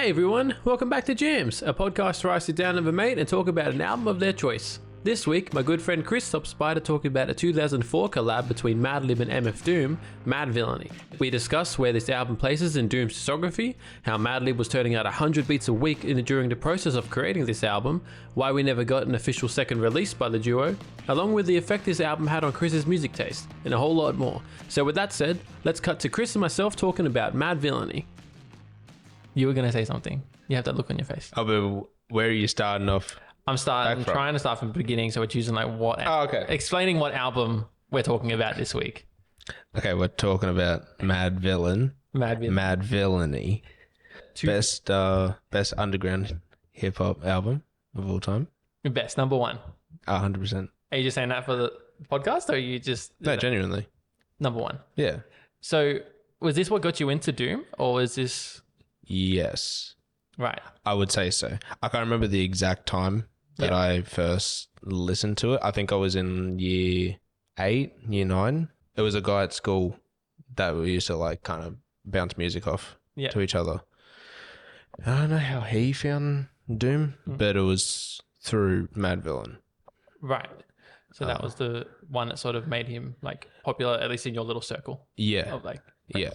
Hey everyone, welcome back to Jams, a podcast where I sit down with a mate and talk about an album of their choice. This week, my good friend Chris stops by to talk about a 2004 collab between Madlib and MF Doom, Madvillainy. We discuss where this album places in Doom's discography, how Madlib was turning out 100 beats a week during the process of creating this album, why we never got an official second release by the duo, along with the effect this album had on Chris's music taste, and a whole lot more. So with that said, let's cut to Chris and myself talking about Madvillainy. You were going to say something. You have that look on your face. Oh, but where are you starting off? I'm trying to start from the beginning, so we're choosing like what... Oh, okay. Explaining what album we're talking about this week. Okay, we're talking about Madvillain. Madvillainy. Best underground hip-hop album of all time. Best, number one. 100%. Are you just saying that for the podcast, or are you just... No, genuinely. Number one. Yeah. So, was this what got you into Doom, or was this... Yes. Right. I would say so. I can't remember the exact time that I first listened to it. I think I was in year 8, year 9. It was a guy at school that we used to like kind of bounce music off to each other. I don't know how he found Doom, but it was through Madvillain. Right. So that was the one that sort of made him like popular, at least in your little circle. Yeah. Of like friends. Yeah.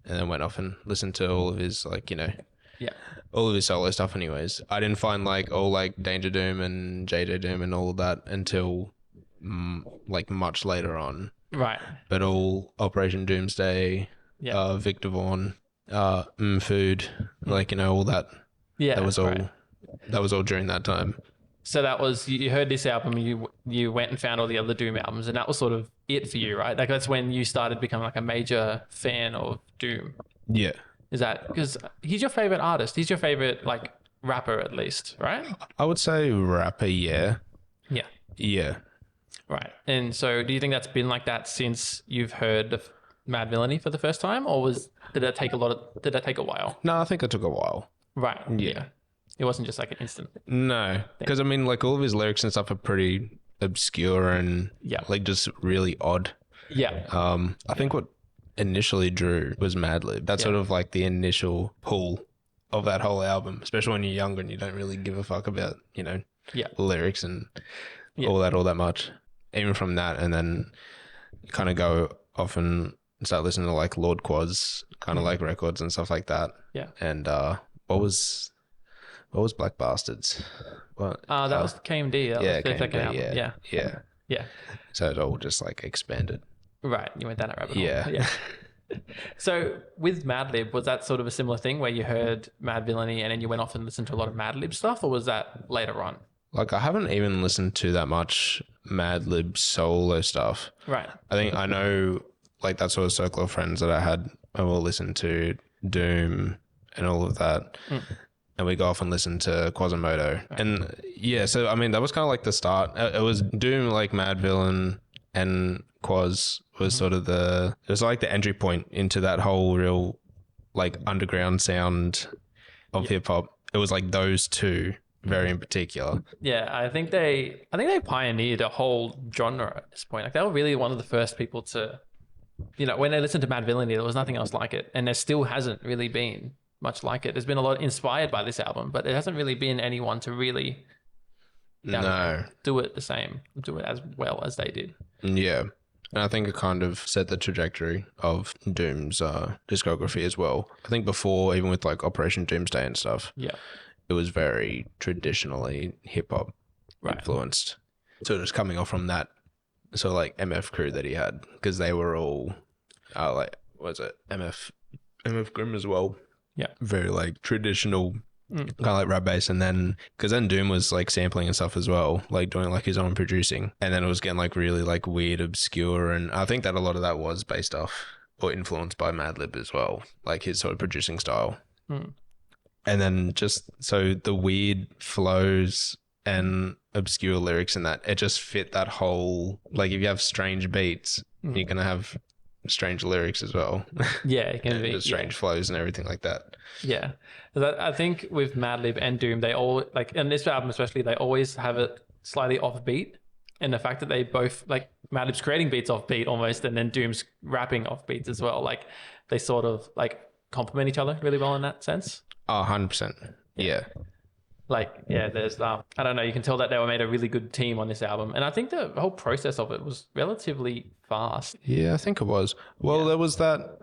And then went off and listened to all of his like, you know, yeah, all of his solo stuff anyways. I didn't find like all like Danger Doom and JJ Doom and all of that until like much later on. Right. But all Operation Doomsday, Victor Vaughn, Food, like, you know, all that. Yeah. That was all during that time. So that was, you heard this album, you went and found all the other Doom albums, and that was sort of it for you, right? Like that's when you started becoming like a major fan of Doom. Yeah. Is that because he's your favorite artist? He's your favorite like rapper, at least, right? I would say rapper, yeah. Yeah. Yeah. Right. And so do you think that's been like that since you've heard of Madvillainy for the first time, or did that take a while? No, I think it took a while. Right. Yeah. It wasn't just like an instant. No, because I mean, like all of his lyrics and stuff are pretty obscure and like just really odd. Yeah. I think what initially drew was Madlib. That's sort of like the initial pull of that whole album, especially when you're younger and you don't really give a fuck about, you know, lyrics and all that much. Even from that, and then you kind of go off and start listening to like Lord Quad's kind of like records and stuff like that. Yeah. And what was Black Bastards? That was KMD. That was the second album. Yeah. So it all just like expanded. Right. You went down that rabbit hole. Yeah. So with Madlib, was that sort of a similar thing where you heard Madvillainy and then you went off and listened to a lot of Madlib stuff, or was that later on? Like I haven't even listened to that much Madlib solo stuff. Right. I think I know like that sort of circle of friends that I had, I will listen to Doom and all of that. And we go off and listen to Quasimodo. Right. And so I mean that was kind of like the start. It was Doom, like Madvillain, and Quas was sort of it was like the entry point into that whole real like underground sound of hip hop. It was like those two very in particular. Yeah, I think they pioneered a whole genre at this point. Like they were really one of the first people to, you know, when they listened to Madvillainy, there was nothing else like it, and there still hasn't really been much like it. There's been a lot inspired by this album, but there hasn't really been anyone to really do it the same, do it as well as they did. Yeah. And I think it kind of set the trajectory of Doom's discography as well. I think before, even with like Operation Doomsday and stuff, it was very traditionally hip-hop influenced. So just coming off from that sort of like MF crew that he had, because they were all like, what was it, MF Grimm as well. Yeah. Very like traditional kind of like rap bass. And then, because then Doom was like sampling and stuff as well, like doing like his own producing. And then it was getting like really like weird, obscure. And I think that a lot of that was based off or influenced by Madlib as well, like his sort of producing style. And then just so the weird flows and obscure lyrics in that, it just fit that whole, like if you have strange beats, you're going to have strange lyrics as well. Yeah, it can be strange flows and everything like that. Yeah, I think with Madlib and Doom, they all like, and this album especially, they always have it slightly offbeat, and the fact that they both like Madlib's creating beats offbeat almost, and then Doom's rapping offbeats as well. Like they sort of like complement each other really well in that sense. Oh, 100%. Yeah. Like, yeah, there's, I don't know, you can tell that they were made a really good team on this album. And I think the whole process of it was relatively fast. Yeah, I think it was. Well, there was that,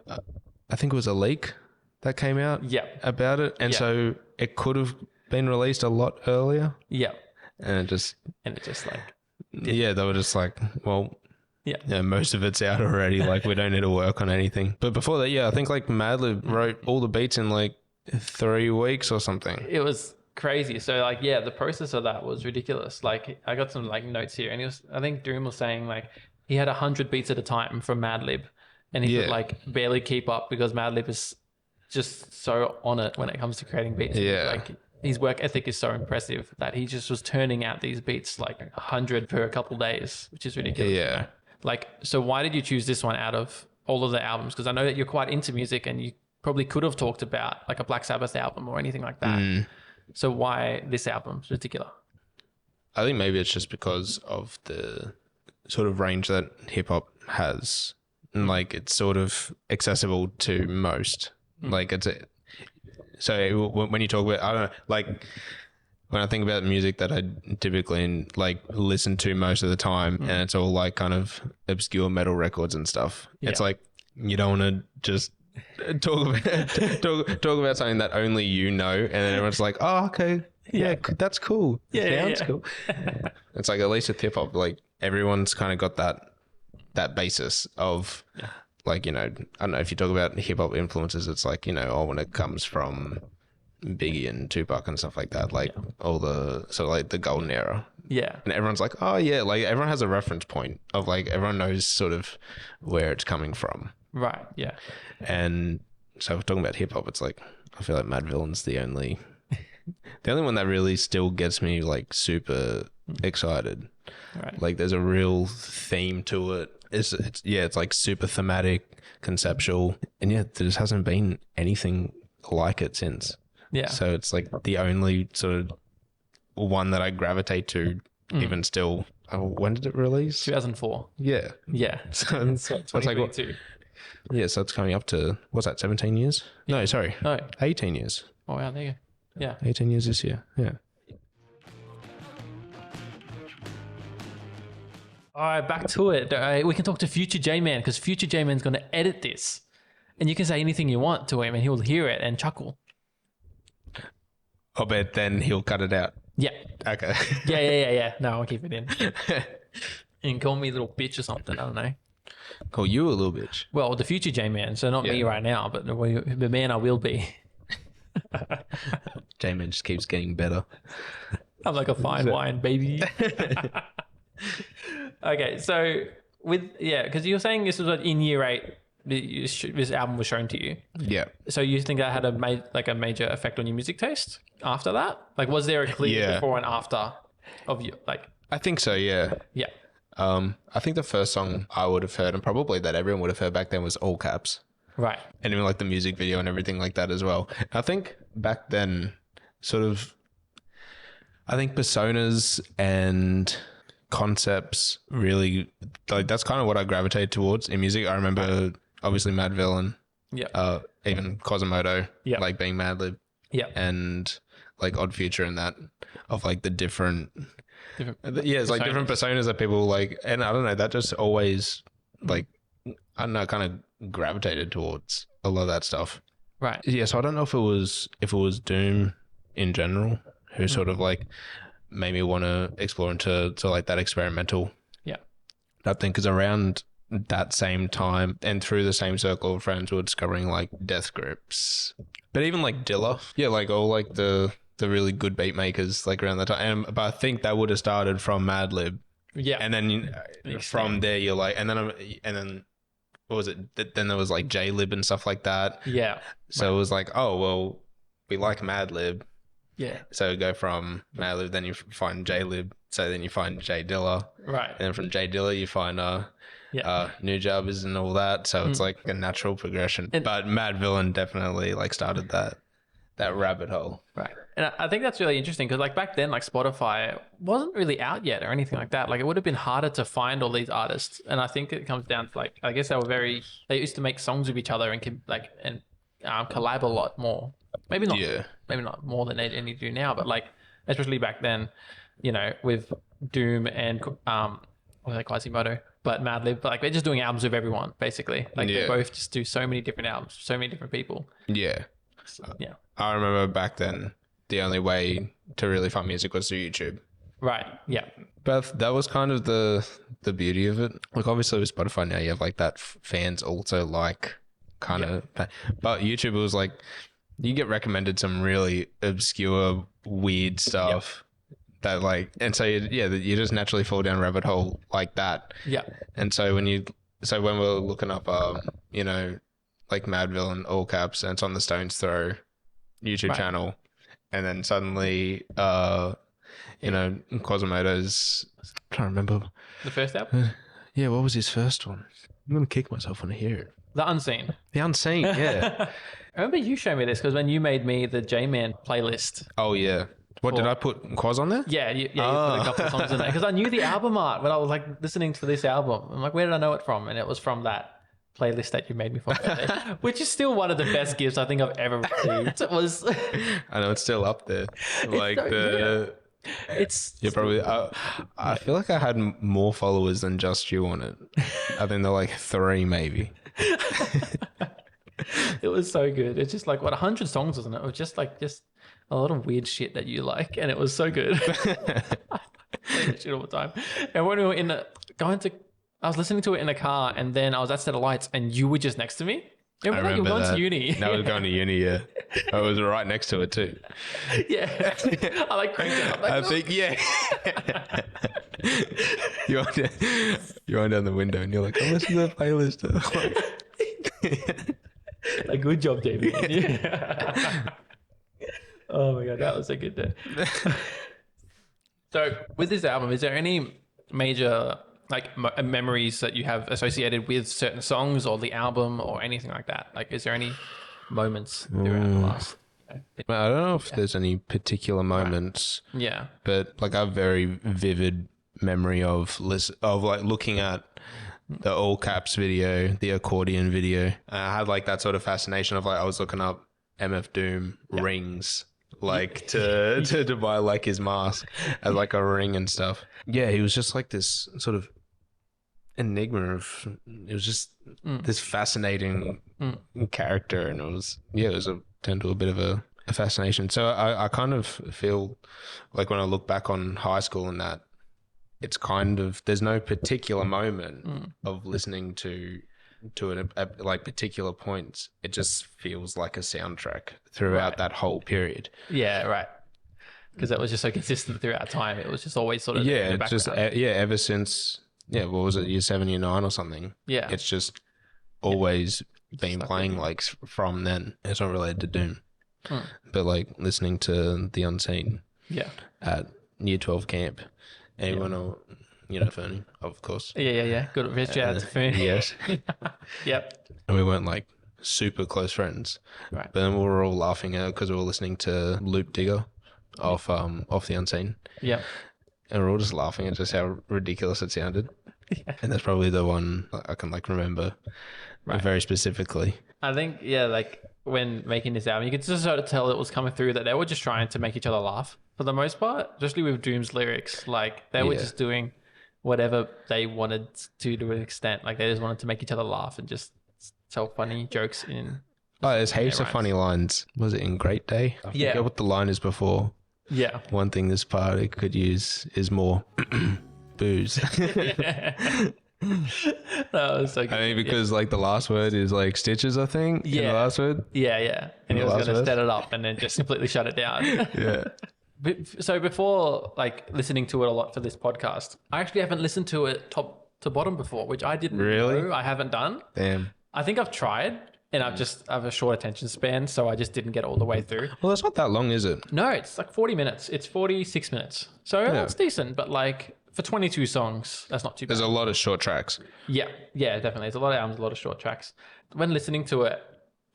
I think it was a leak that came out about it. And so it could have been released a lot earlier. Yeah. And it just like... Yeah, they were just like, well... Yeah, most of it's out already. Like, we don't need to work on anything. But before that, I think like Madlib wrote all the beats in like 3 weeks or something. It was crazy. So like, the process of that was ridiculous. Like, I got some like notes here, and I think Doom was saying like he had 100 beats at a time from Madlib, and he could like barely keep up because Madlib is just so on it when it comes to creating beats. Yeah. Like, his work ethic is so impressive that he just was turning out these beats like 100 per a couple days, which is ridiculous. Yeah. You know? Like, so why did you choose this one out of all of the albums? Because I know that you're quite into music, and you probably could have talked about like a Black Sabbath album or anything like that. So why this album in particular? I think maybe it's just because of the sort of range that hip hop has. And like, it's sort of accessible to most. Like, so when you talk about, I don't know, like when I think about music that I typically like listen to most of the time, and it's all like kind of obscure metal records and stuff. It's like, you don't want to just talk about something that only you know, and then everyone's like, oh, okay, that's cool. Sounds cool. It's like, at least with hip hop, like everyone's kind of got that basis of like, you know, I don't know, if you talk about hip hop influences, it's like, you know, when it comes from Biggie and Tupac and stuff like that, like all the sort of like the golden era. Yeah. And everyone's like, oh yeah, like everyone has a reference point of like, everyone knows sort of where it's coming from. Right. Yeah. And so if we're talking about hip hop, it's like, I feel like Madvillain's the only one that really still gets me like super excited. Right. Like, there's a real theme to it. It's like super thematic, conceptual, and there just hasn't been anything like it since. Yeah. So it's like the only sort of one that I gravitate to, even still. When did it release? 2004. Yeah. Yeah. So it's like what? Yeah, so it's coming up to, what's that, 17 years? No, sorry. No. 18 years. Oh, wow, there you go. Yeah. 18 years this year. Yeah. All right, back to it. We can talk to Future J-Man, because Future J-Man's going to edit this. And you can say anything you want to him and he'll hear it and chuckle. I bet then he'll cut it out. Yeah. Okay. Yeah. No, I'll keep it in. You can call me a little bitch or something. I don't know. Call you a little bitch. Well, the Future J-Man. So not me right now, but the man I will be. J-Man just keeps getting better. I'm like a fine wine, baby. Okay, so because you're saying this was in year 8, this album was shown to you. Yeah. So you think that had a major effect on your music taste after that? Like, was there a clear before and after of you? Like, I think so. Yeah. Yeah. I think the first song I would have heard, and probably that everyone would have heard back then, was All Caps. Right. And even like the music video and everything like that as well. I think back then, I think personas and concepts really, like, that's kind of what I gravitated towards in music. I remember obviously Madvillain, even Quasimodo, like being Madlib, and like Odd Future and that, of like the different it's like different personas that people like, and I don't know, that just always like, I don't know, kind of gravitated towards a lot of that stuff. Right. Yeah. So I don't know if it was Doom in general who sort of like made me want to explore into like that experimental that thing, because around that same time and through the same circle of friends we were discovering like Death Grips, but even like Dilla, like all like the really good beat makers like around that time. But I think that would have started from Madlib, and then from there you're like, and then what was it? Then there was like J-Lib and stuff like that. Yeah. So it was like, oh well, we like Madlib. Yeah. So we go from Madlib, then you find J-Lib, so then you find J Dilla. Right. And then from J Dilla you find New Jobbers and all that. So it's like a natural progression. But Madvillain definitely like started that rabbit hole. Right. And I think that's really interesting, because like back then, like Spotify wasn't really out yet or anything like that. Like, it would have been harder to find all these artists. And I think it comes down to like, I guess they used to make songs with each other and collab a lot more. Maybe not. Yeah. maybe not more than any do now, but like especially back then, you know, with Doom and what was that, Quasimodo, but Madlib, but like they're just doing albums with everyone basically. Like they both just do so many different albums, so many different people. Yeah. So, yeah. I remember back then the only way to really find music was through YouTube. Right. Yeah. But that was kind of the beauty of it. Like obviously with Spotify now you have like that fans also like kind of, but YouTube was like you get recommended some really obscure weird stuff that like, and so you just naturally fall down a rabbit hole like that. Yeah. And so when we're looking up you know, like Madvillain all caps and it's on the Stones Throw YouTube channel, and then suddenly you know, Quasimodo's, I'm trying to remember the first album. Yeah, what was his first one? I'm gonna kick myself when I hear it. The Unseen. The Unseen, yeah. I remember you showing me this because when you made me the J-Man playlist. Oh yeah. What did I put Quas on there? Yeah, you put a couple of songs in there because I knew the album art when I was like listening to this album. I'm like, where did I know it from? And it was from that playlist that you made me for birthday, which is still one of the best gifts I think I've ever received. It was. I know it's still up there. Like it's probably. I feel like I had more followers than just you on it. I think they're like 3 maybe. It was so good. It's just like 100 songs, wasn't it? It was just a lot of weird shit that you like, and it was so good. I play that shit all the time. And when we were I was listening to it in the car, and then I was at Set of Lights, and you were just next to me. I remember you were going that. to uni. No, I was going to uni. Yeah, I was right next to it too. Yeah, I like cranked it up. Like, I think you went down the window, and you're like, "Oh, listen to the playlist." Like, good job, David. Yeah. Oh my god, that was a good day. So, with this album, is there any major like memories that you have associated with certain songs or the album or anything like that? Like, is there any moments throughout the last? I don't know if there's any particular moments. Right. Yeah, but like I have very vivid memory of like looking at the all caps video, the accordion video. I had like that sort of fascination of like I was looking up MF Doom rings, like to buy like his mask as like a ring and stuff. Yeah, he was just like this sort of enigma of. It was just this fascinating character, and it was turned to a bit of a fascination. So I kind of feel like when I look back on high school and that. It's kind of, there's no particular moment of listening to it at like particular points. It just feels like a soundtrack throughout that whole period. Yeah, right. Because that was just so consistent throughout time. It was just always sort of ever since what was it, year 7, year 9 or something. Yeah, it's just always been playing like from then. It's not related to Doom, but like listening to The Unseen. Yeah, at year 12 camp. Anyone or, you know, Fernie, of course. Yeah. Good at shout out to Fernie. Yes. Yep. And we weren't like super close friends. Right. But then we were all laughing at it because we were listening to Loop Digger off The Unseen. Yeah. And we were all just laughing at just how ridiculous it sounded. Yeah. And that's probably the one I can like remember very specifically. I think, like when making this album, you could just sort of tell it was coming through that they were just trying to make each other laugh for the most part, especially with Doom's lyrics. Like they were just doing whatever they wanted to an extent. Like they just wanted to make each other laugh and just tell funny jokes in. Oh, there's heaps of funny lines. Was it in Great Day? I forget what the line is before. Yeah. One thing this party could use is more booze. That was so good. I mean, because like the last word is like stitches, I think. Yeah. In the last word. Yeah. And he was going to set it up and then just completely shut it down. Yeah. So before like listening to it a lot for this podcast, I actually haven't listened to it top to bottom before, which I didn't know I haven't done. Damn. I think I've tried and I have a short attention span, so I just didn't get all the way through. Well, that's not that long, is it? No, it's like 40 minutes. It's 46 minutes. So that's decent, but like for 22 songs, that's not too bad. There's a lot of short tracks. Yeah, definitely. There's a lot of albums, a lot of short tracks. When listening to it,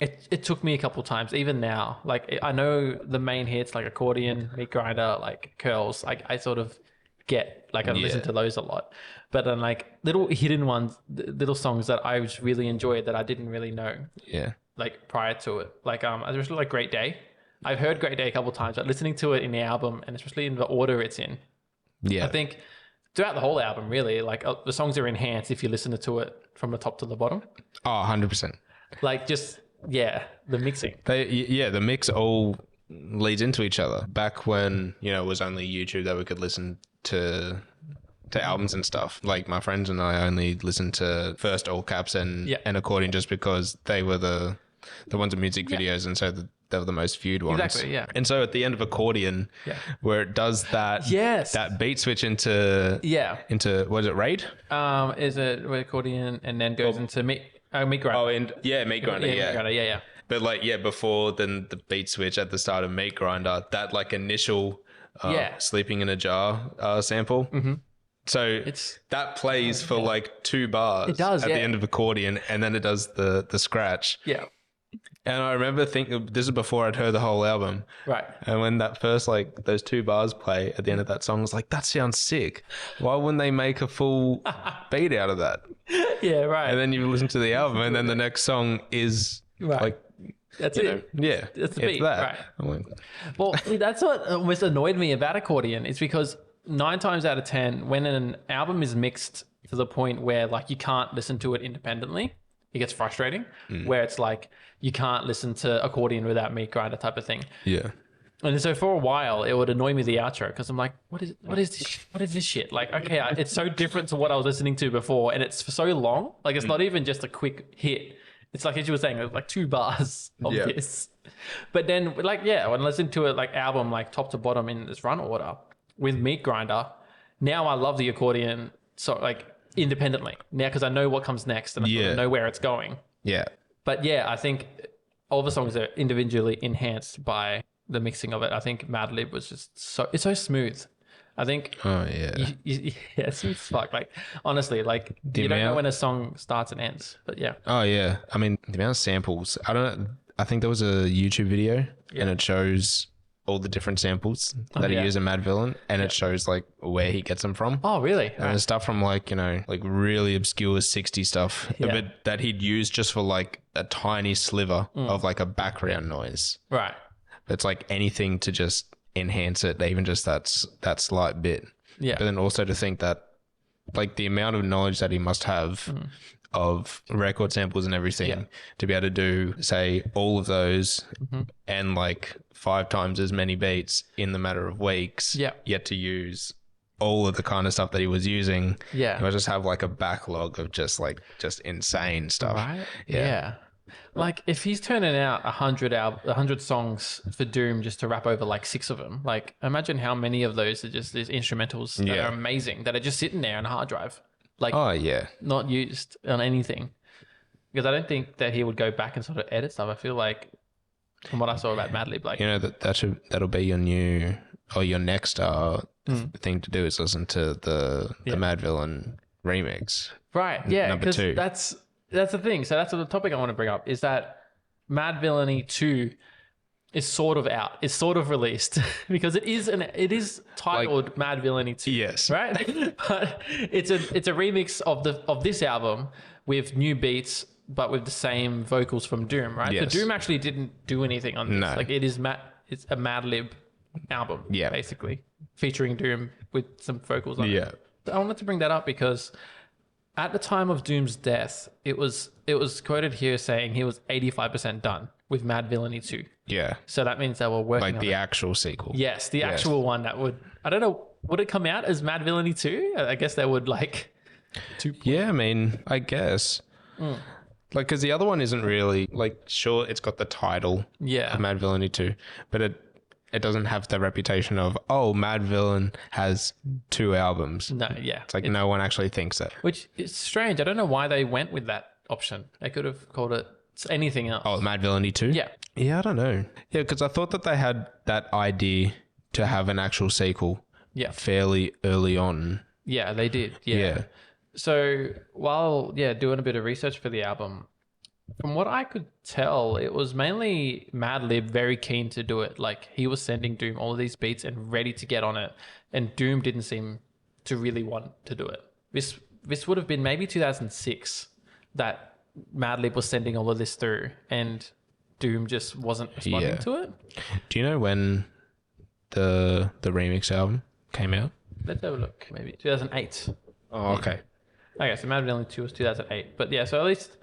it took me a couple times, even now. Like I know the main hits like Accordion, Meat Grinder, like Curls. Like I sort of get, like I've listened to those a lot. But then like little hidden ones, little songs that I just really enjoyed that I didn't really know. Yeah. Like prior to it. Like I just like Great Day. I've heard Great Day a couple of times, but listening to it in the album and especially in the order it's in, Yeah. I think throughout the whole album, really, like the songs are enhanced if you listen to it from the top to the bottom. Oh, 100%. Like just, yeah, the mixing. The mix all leads into each other. Back when, it was only YouTube that we could listen to albums and stuff. Like my friends and I only listened to first all caps and accordion just because they were the ones in music videos, and so they were the most viewed ones. Exactly, yeah. And so at the end of accordion, where it does that that beat switch into was it raid? Is it accordion and then goes into meat grinder? Oh, and meat grinder, Meat grinder, yeah. But before then the beat switch at the start of meat grinder, that like initial sleeping in a jar sample. Mm-hmm. So that plays for like 2 bars. It does, at the end of accordion, and then it does the scratch. Yeah. And I remember thinking, this is before I'd heard the whole album. Right. And when that first, like, those 2 bars play at the end of that song, I was like, that sounds sick. Why wouldn't they make a full beat out of that? Yeah, right. And then you listen to the album, and then the next song is like, that's it. That's the beat. That. Right. I'm like, well, that's what almost annoyed me about accordion. It's because 9 times out of 10, when an album is mixed to the point where like you can't listen to it independently, it gets frustrating. Where it's like you can't listen to accordion without meat grinder type of thing. Yeah. And so for a while, it would annoy me, the outro, because I'm like, what is this shit? Like, okay, it's so different to what I was listening to before, and it's for so long. Like, it's not even just a quick hit. It's like, as you were saying, like 2 bars of this. But then, like, when I listen to it, like album, like top to bottom in this run order with meat grinder, now I love the accordion, so like independently now because I know what comes next and I sort of know where it's going. Yeah. But I think all the songs are individually enhanced by the mixing of it. I think Madlib was just it's so smooth. I think. Oh yeah. It's smooth as fuck. Like honestly, like you don't know when a song starts and ends. But yeah. Oh yeah. I mean the amount of samples. I think there was a YouTube video and it shows all the different samples that he used in Madvillain, and it shows like where he gets them from. Oh really? And there's stuff from like like really obscure 60 stuff but that he'd use just for like a tiny sliver of like a background noise. Right. It's like anything to just enhance it, even just that slight bit. Yeah. But then also to think that like the amount of knowledge that he must have of record samples and everything to be able to do, say, all of those and like 5 times as many beats in the matter of weeks, yet to use all of the kind of stuff that he was using. Yeah. I just have like a backlog of just insane stuff. Right. Yeah. Like if he's turning out 100 songs for Doom just to rap over like 6 of them, like imagine how many of those are just these instrumentals that are amazing that are just sitting there on a hard drive. Like, not used on anything. Because I don't think that he would go back and sort of edit stuff. I feel like, from what I saw about Madlib, like that'll be your next thing to do is listen to the Madvillain remix. Right. Yeah. Number 2. That's the thing. So that's the topic I want to bring up is that Madvillainy 2 is sort of out. It's sort of released because it is titled like, Madvillainy 2. Yes. Right? But it's a remix of this album with new beats but with the same vocals from Doom, right? Yes. So Doom actually didn't do anything on this. No. Like it's a Madlib album, basically, featuring Doom with some vocals on it. So I wanted to bring that up because at the time of Doom's death, it was quoted here saying he was 85% done with Madvillainy 2. Yeah. So that means they were working like the actual sequel. Yes, the actual one that would, I don't know, would it come out as Madvillainy 2? I guess they would like 2. Yeah, I mean, I guess. Like, because the other one isn't really, like, sure, it's got the title of Madvillainy 2, but it doesn't have the reputation of, Madvillain has 2 albums. No, yeah. It's like no one actually thinks that. Which is strange. I don't know why they went with that option. They could have called it anything else. Oh, Madvillainy 2? Yeah. Yeah, I don't know. Yeah, because I thought that they had that idea to have an actual sequel fairly early on. Yeah, they did. Yeah. So while, doing a bit of research for the album, from what I could tell, it was mainly Madlib very keen to do it. Like he was sending Doom all of these beats and ready to get on it. And Doom didn't seem to really want to do it. This would have been maybe 2006 that Madlib was sending all of this through. And Doom just wasn't responding to it. Do you know when the remix album came out? Let's have a look. Maybe 2008. Oh, okay. Okay, so Madvillainy 2 was 2008. But yeah, so at least...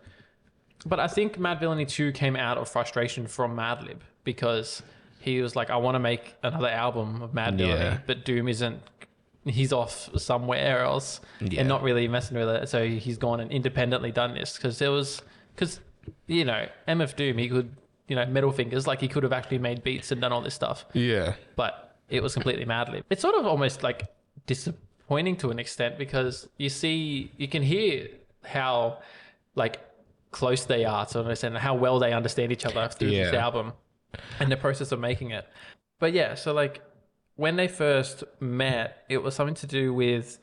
But I think Madvillainy 2 came out of frustration from Madlib because he was like, I want to make another album of Madvillainy, but Doom isn't... He's off somewhere else and not really messing with it. So he's gone and independently done this because you know, MF Doom, he could, you know, Metal Fingers, like he could have actually made beats and done all this stuff. Yeah. But it was completely Madlib. It's sort of almost like disappointing to an extent because you can hear how like close they are to understand how well they understand each other through this album and the process of making it. But yeah, so like when they first met, it was something to do with,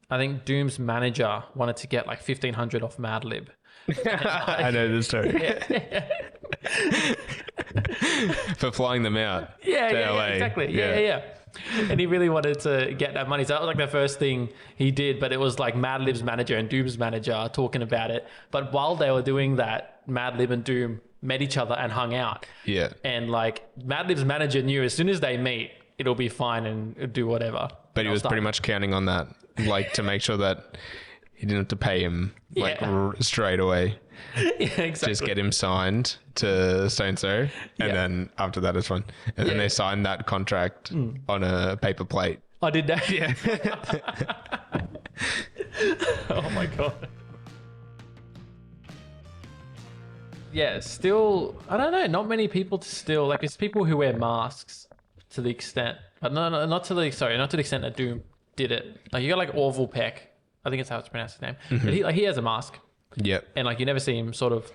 I think Doom's manager wanted to get like 1,500 off Madlib. I know this story. For flying them out. Yeah, exactly. Yeah. And he really wanted to get that money. So that was like the first thing he did, but it was like Madlib's manager and Doom's manager talking about it. But while they were doing that, Madlib and Doom met each other and hung out. Yeah. And like Madlib's manager knew as soon as they meet, it'll be fine and do whatever. But he was pretty much counting on that, like to make sure that he didn't have to pay him like straight away. Yeah, exactly. Just get him signed to so-and-so. And then after that, it's fine. And then they signed that contract on a paper plate. I did that? Yeah. Oh my God. Yeah, still, I don't know. Not many people still, like it's people who wear masks to the extent, but no, not to the extent that Doom did it. Like you got like Orville Peck. I think it's how it's pronounced his name. Mm-hmm. But he has a mask. Yep. And like you never see him sort of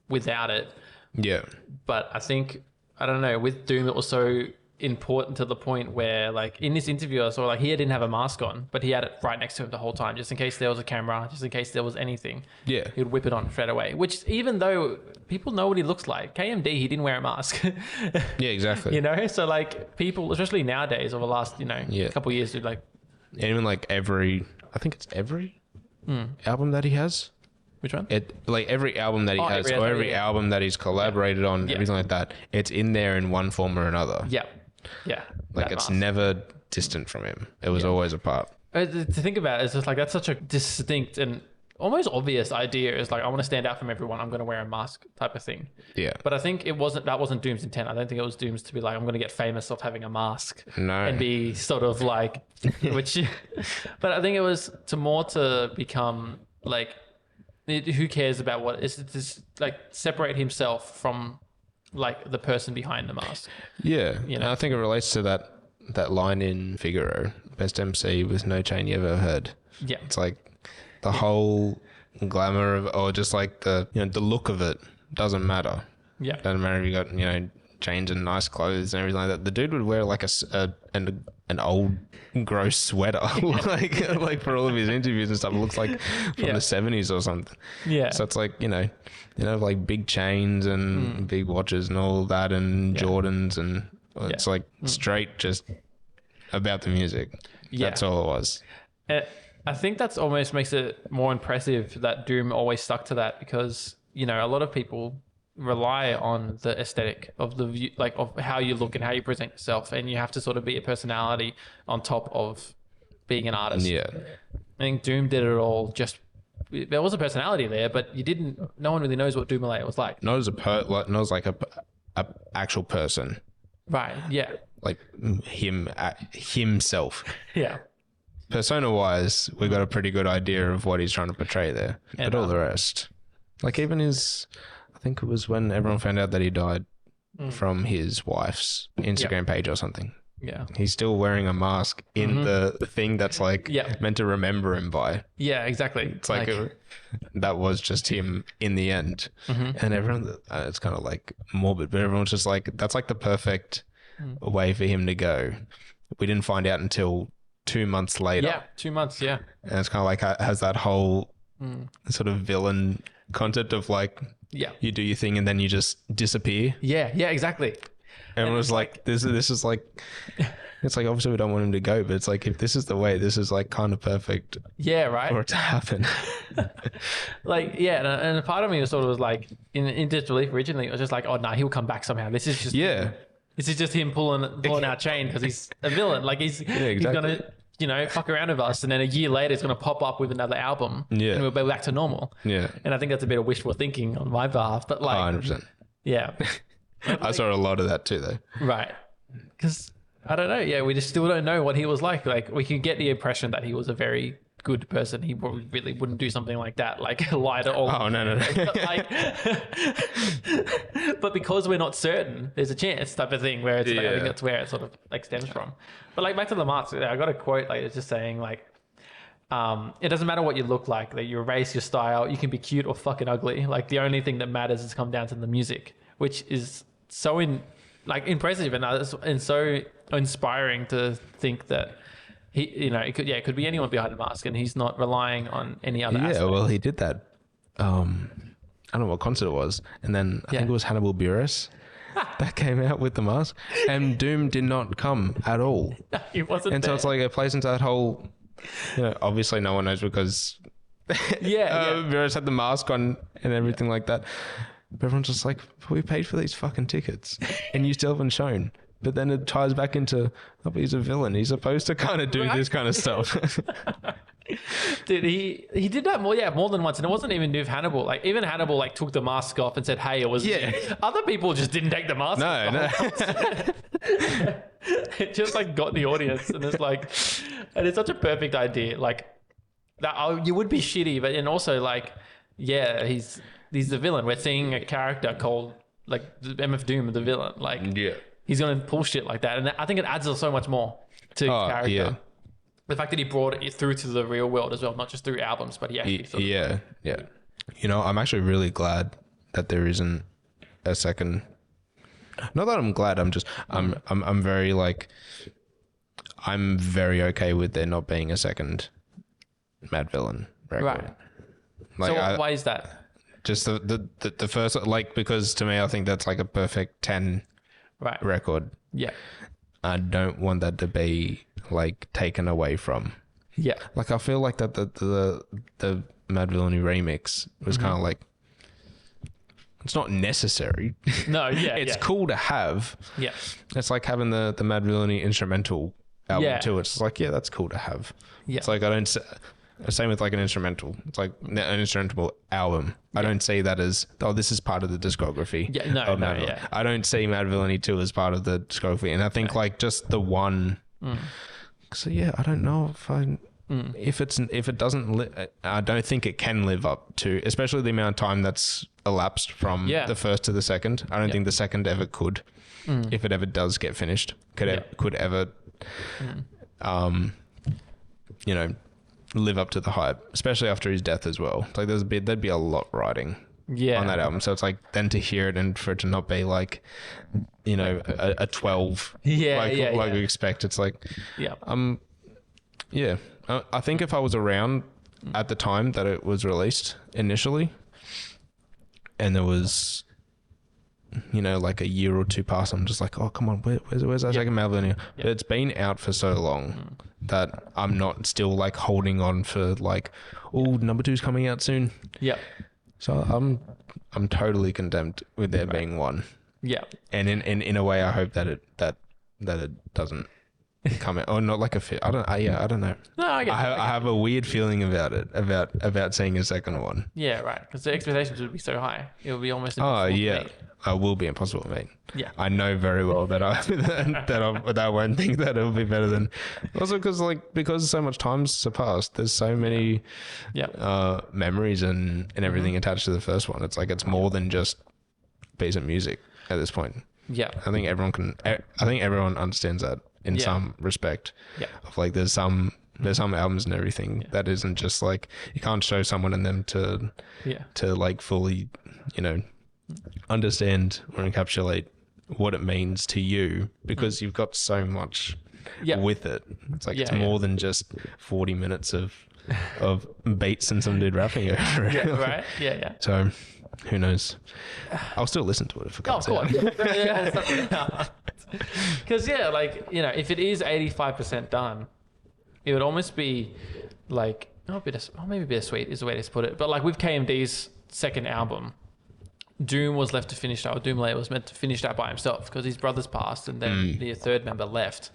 without it. Yeah. But I think, I don't know, with Doom it was so important to the point where like in this interview I saw like he didn't have a mask on, but he had it right next to him the whole time just in case there was a camera, just in case there was anything. Yeah. He would whip it on straight away, which even though people know what he looks like, KMD, he didn't wear a mask. Yeah, exactly. You know, so like people, especially nowadays over the last, you know, couple of years, dude, like. And even like every album that he has. Which one? Every album that he has, or every album that he's collaborated on, everything like that, it's in there in one form or another. Yeah. Yeah. Like it's never distant from him. It was always a part. To think about it, it's just like that's such a distinct and almost obvious idea. Is like I want to stand out from everyone. I'm going to wear a mask type of thing. Yeah. But I think that wasn't Doom's intent. I don't think it was Doom's to be like I'm going to get famous off having a mask. No. And be sort of like, which. But I think it was to become like. Who cares about what it's just like separate himself from like the person behind the mask. Yeah. You know? And I think it relates to that line in Figaro, best MC with no chain you ever heard. Yeah. It's like the whole glamour of, or just like the look of it doesn't matter. Yeah. Doesn't matter if you got, chains and nice clothes and everything like that. The dude would wear like an old gross sweater like for all of his interviews and stuff. It looks like from the 70s or something. Yeah. So it's like, like big chains and big watches and all that and Jordans and it's like straight just about the music. Yeah. That's all it was. I think that's almost makes it more impressive that Doom always stuck to that because, a lot of people rely on the aesthetic of the view, like of how you look and how you present yourself, and you have to sort of be a personality on top of being an artist. Yeah, I think Doom did it all. Just there was a personality there, but no one really knows what Doomalaya was like. Not as a actual person. Right. Yeah. Like himself. Yeah. Persona wise, we got a pretty good idea of what he's trying to portray there, but all the rest, like even his. I think it was when everyone found out that he died from his wife's Instagram page or something. Yeah. He's still wearing a mask in the thing that's like meant to remember him by. Yeah, exactly. It's like that was just him in the end. And everyone, it's kind of like morbid, but everyone's just like, that's like the perfect way for him to go. We didn't find out until 2 months later. Yeah, 2 months, yeah. And it's kind of like has that whole sort of villain concept of like, you do your thing and then you just disappear. Yeah, exactly. Everyone was like, this is like It's like, obviously we don't want him to go, but it's like, if this is the way, this is like kind of perfect Yeah, right. for it to happen. Like, yeah, and a part of me was sort of like in disbelief originally. It was just like, oh no, he'll come back somehow. This is just him pulling our chain because he's a villain. Like he's gonna, fuck around with us, and then a year later it's gonna pop up with another album, and we'll be back to normal. Yeah, and I think that's a bit of wishful thinking on my behalf, but like, 100%. Yeah, I saw a lot of that too, though. Right, because I don't know. Yeah, we just still don't know what he was like. Like we can get the impression that he was a very good person. He probably really wouldn't do something like that, like lie to all. Oh no. But because we're not certain, there's a chance type of thing where it's like, I think that's where it sort of like stems from. But like back to the mask, I got a quote like it's just saying like, it doesn't matter what you look like, that your race, your style, you can be cute or fucking ugly. Like the only thing that matters is come down to the music, which is so impressive and so inspiring to think that he, it could be anyone behind a mask, and he's not relying on any other aspect. Well, he did that. I don't know what concert it was, and then I think it was Hannibal Buress that came out with the mask, and Doom did not come at all. He wasn't. And so it's like it plays into that whole. Obviously no one knows because Buress had the mask on and everything like that. But everyone's just like, we paid for these fucking tickets, and you still haven't shown. But then it ties back into, but he's a villain. He's supposed to kind of do this kind of stuff. Dude, he did that more than once, and it wasn't even with Hannibal. Like even Hannibal took the mask off and said, "Hey, it was." Yeah. Other people just didn't take the mask off. No. It just got in the audience, and it's like, and it's such a perfect idea. Like that, you would be shitty, but and also he's the villain. We're seeing a character called MF Doom, the villain. He's gonna pull shit like that, and I think it adds so much more to his character. Yeah. The fact that he brought it through to the real world as well, not just through albums, but he actually. I'm actually really glad that there isn't a second. Not that I'm glad. I'm very I'm very okay with there not being a second Madvillain record. Right. So why is that? Just the first, because to me I think that's a perfect 10 record. Yeah. I don't want that to be taken away from. Yeah. I feel like that the Madvillainy remix was kind of it's not necessary. No, yeah. It's cool to have. Yeah. It's like having the Madvillainy instrumental album too. It's that's cool to have. Yeah. It's I don't same with an instrumental. It's an instrumental album. I don't see that as this is part of the discography. Yeah, no, yeah. I don't see Madvillainy 2 as part of the discography, and I think just the one. So I don't know if it doesn't. I don't think it can live up to, especially the amount of time that's elapsed from the first to the second. I don't think the second ever could, if it ever does get finished, could ever, live up to the hype, especially after his death as well. There'd be a lot riding on that album. So it's then to hear it and for it to not be a 12 we expect. It's I think if I was around at the time that it was released initially, and there was a year or two past, I'm just oh come on, where's that second Madvillainy? But it's been out for so long that I'm not still holding on for number 2's coming out soon. Yeah. So I'm totally content with there being one. Yeah. And in a way I hope that it doesn't come out, or not a fit. I don't know. No, I have a weird feeling about it, about seeing a second one. Yeah, right. Because the expectations would be so high, it would be almost impossible. Oh yeah, it will be impossible to meet. Yeah, I know very well that I won't think that it'll be better than. Also, because so much time's surpassed, there's so many memories and everything attached to the first one. It's it's more than just a piece of music at this point. Yeah, I think everyone understands that. In some respect, of there's some albums and everything that isn't just you can't show someone and them to fully understand or encapsulate what it means to you, because you've got so much with it. It's it's more than just 40 minutes of beats and some dude rapping over it. Yeah, right. Yeah. So who knows? I'll still listen to it if it comes out. Because yeah, like, you know, if it is 85% done, it would almost be like, maybe bittersweet is the way to put it. But like with KMD's second album, Doom was left to finish that, or Doom Layer was meant to finish that by himself because his brothers passed and then the third member left.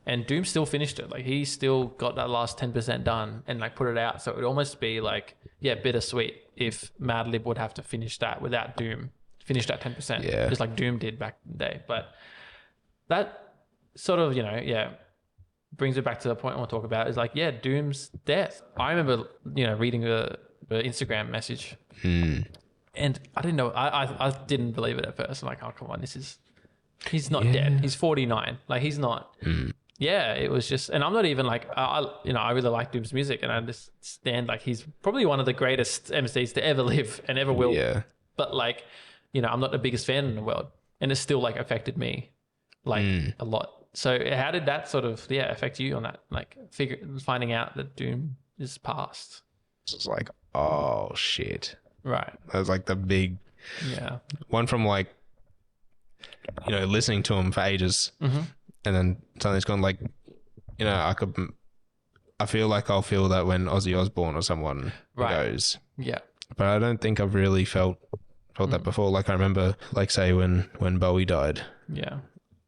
And Doom still finished it. Like he still got that last 10% done and like put it out. So it would almost be like, yeah, bittersweet if Madlib would have to finish that without Doom, finish that 10%, just like Doom did back in the day. But that sort of, you know, brings it back to the point I want to talk about is like, Doom's death. I remember, you know, reading the Instagram message and I didn't know, I didn't believe it at first. I'm like, oh, come on, he's not dead. He's 49. Like he's not. Yeah, it was just, and I'm not even like, I really like Doom's music and I understand like he's probably one of the greatest MCs to ever live and ever will. Yeah. But like, you know, I'm not the biggest fan in the world and it still like affected me like a lot. So how did that sort of, affect you on that? Like finding out that Doom is past? It's like, oh shit. Right. That was like the big one from like, you know, listening to him for ages and then suddenly it's gone like, you know, I feel like I'll feel that when Ozzy Osbourne or someone goes. Yeah. But I don't think I've really felt that before. Like I remember, like say when Bowie died. Yeah.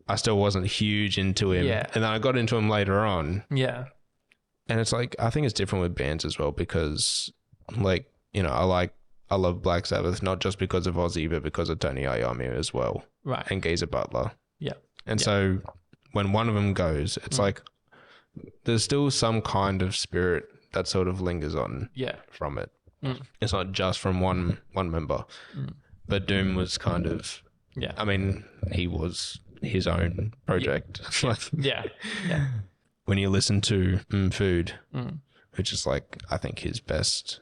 I still wasn't huge into him. Yeah. And then I got into him later on. Yeah. And it's like, I think it's different with bands as well because like, you know, I love Black Sabbath, not just because of Ozzy, but because of Tony Iommi as well. Right. And Geezer Butler. Yeah. And so when one of them goes, it's like there's still some kind of spirit that sort of lingers on from it. It's not just from one member. But Doom was kind of, I mean, he was his own project. Yeah. When you listen to Food, which is like, I think his best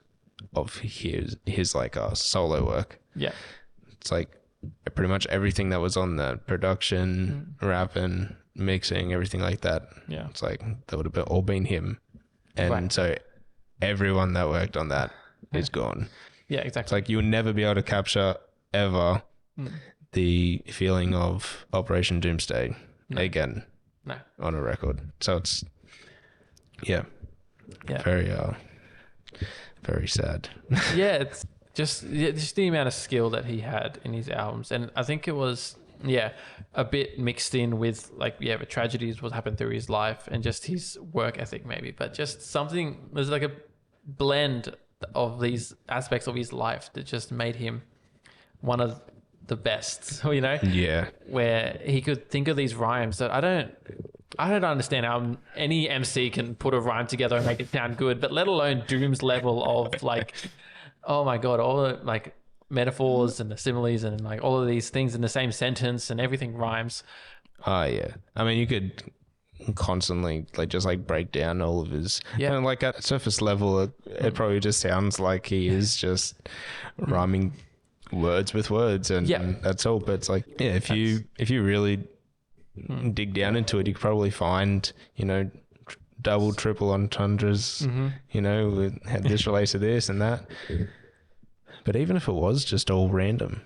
of his like solo work. Yeah. It's like pretty much everything that was on that production, rapping, mixing, everything like that. Yeah. It's like that would have all been him. And so everyone that worked on that is gone. Yeah, exactly. It's like you would never be able to capture ever the feeling of Operation Doomsday again on a record. So it's very sad. Yeah, it's just the amount of skill that he had in his albums, and I think it was a bit mixed in with like the tragedies what happened through his life and just his work ethic maybe, but just something, there's like a blend of these aspects of his life that just made him one of the best, you know? Yeah. Where he could think of these rhymes that I don't understand how any MC can put a rhyme together and make it sound good, but let alone Doom's level of like, oh my God, all the like metaphors and the similes and like all of these things in the same sentence and everything rhymes. Oh yeah. I mean, you could constantly like just like break down all of his, and like at surface level, it probably just sounds like he is just rhyming words with words and that's all. But it's like, if you really dig down into it, you could probably find, you know, double, triple entendres, you know, with this relates to this and that. But even if it was just all random,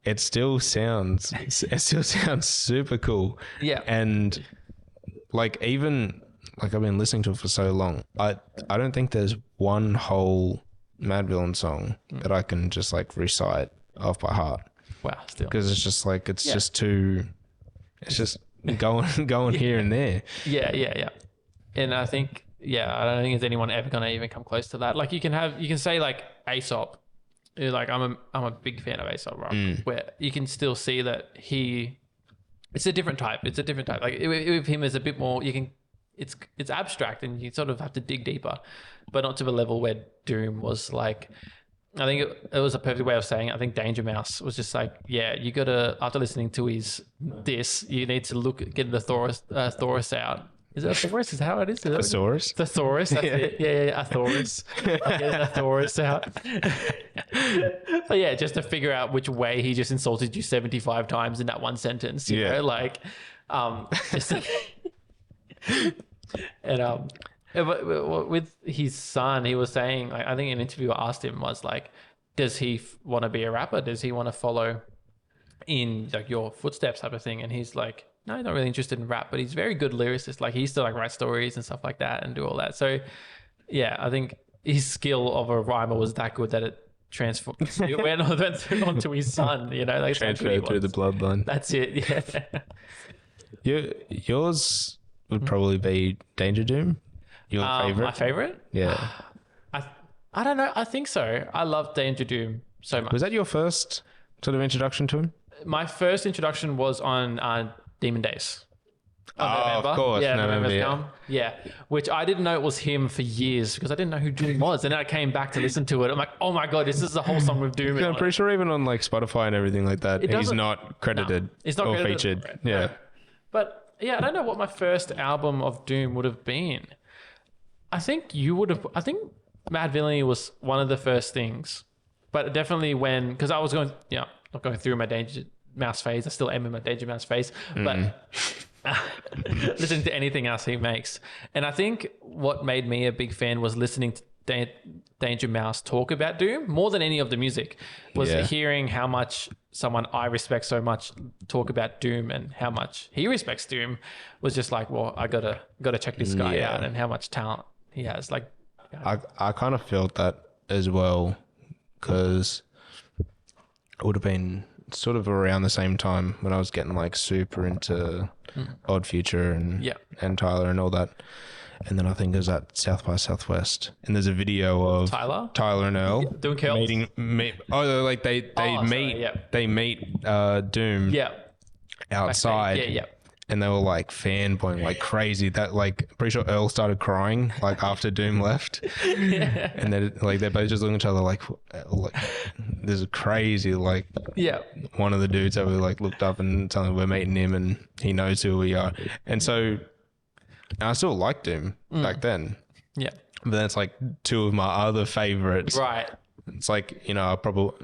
it still sounds super cool. Yeah. And like, even like I've been listening to it for so long, I don't think there's one whole Madvillain song that I can just like recite off by heart. Wow. Still. Because it's just like, it's just too, it's just going here and there. Yeah. And I think, I don't think there's anyone ever going to even come close to that. Like you can say like Aesop, like I'm a big fan of Aesop rock, where you can still see that it's a different type. Like with him, there's a bit more, it's abstract and you sort of have to dig deeper, but not to the level where Doom was like, I think it was a perfect way of saying it. I think Danger Mouse was just like, you got to, after listening to you need to get the Thoris out. Is it a Thoris? Is that how it is? Thesaurus? Thesaurus, that's it. Yeah, a Thoris. Get a Thoris out. But just to figure out which way he just insulted you 75 times in that one sentence, you know, like, just and with his son, he was saying, like, I think an interviewer asked him was like, does he want to be a rapper? Does he want to follow in like your footsteps type of thing? And he's like, no, he's not really interested in rap, but he's very good lyricist. Like he used to like write stories and stuff like that and do all that. So yeah, I think his skill of a rhymer was that good that it transformed. It went onto his son, you know, like Transferred through the bloodline. That's it. Yeah. Yours would probably be Danger Doom. Your favorite? My favorite? Yeah. I don't know. I think so. I love Danger Doom so much. Was that your first sort of introduction to him? My first introduction was on Demon Days. Of course. Yeah, November, film. Yeah, which I didn't know it was him for years because I didn't know who Doom was. And then I came back to listen to it. I'm like, oh my God, this is the whole song with Doom. Yeah, I'm pretty sure even on like Spotify and everything like that, he's not credited it's not or credited. featured. Yeah. But yeah, I don't know what my first album of Doom would have been. I think Madvillainy was one of the first things, but definitely because I was not going through my Danger Mouse phase. I still am in my Danger Mouse phase, but listening to anything else he makes. And I think what made me a big fan was listening to Danger Mouse talk about Doom more than any of the music, was hearing how much someone I respect so much talk about Doom and how much he respects Doom was just like, well, I gotta check this guy out and how much talent he has. Like, I kind of felt that as well because it would have been sort of around the same time when I was getting like super into Odd Future and Tyler and all that. And then I think it was at South by Southwest, and there's a video of Tyler and Earl doing curls. They meet Doom outside. And they were like fanboying like crazy. That like pretty sure Earl started crying like after Doom left. And then like they're both just looking at each other like this is crazy. Like one of the dudes that we like looked up and telling we're meeting him and he knows who we are. And so I still liked Doom back then. Yeah. But then it's like two of my other favorites. Right. It's like, you know,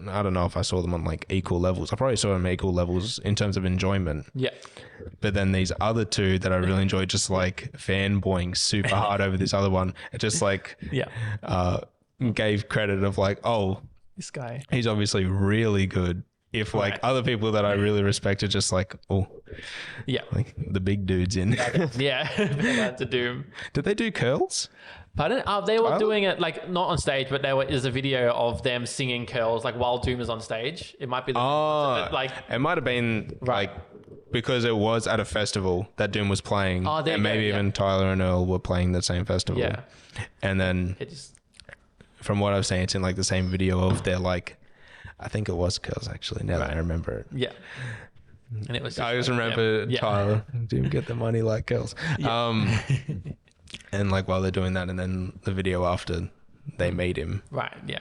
I don't know if I saw them on like equal levels. I probably saw them equal levels in terms of enjoyment. Yeah. But then these other two that I really enjoyed, just like fanboying super hard over this other one, it just like gave credit of like, oh, this guy, he's obviously really good. If like other people that I really respect are just like, oh, like the big dudes in. To Doom. Did they do curls? Pardon? They were doing it like not on stage, but there's a video of them singing curls like while Doom is on stage. It might be it might have been like because it was at a festival that Doom was playing, and maybe even Tyler and Earl were playing the same festival. Yeah, and then from what I've seen, it's in like the same video of their like, I think it was curls actually. Now that I remember it, and it was. I just remember Tyler Doom get the money like curls. And like while they're doing that, and then the video after they meet him. Right. Yeah.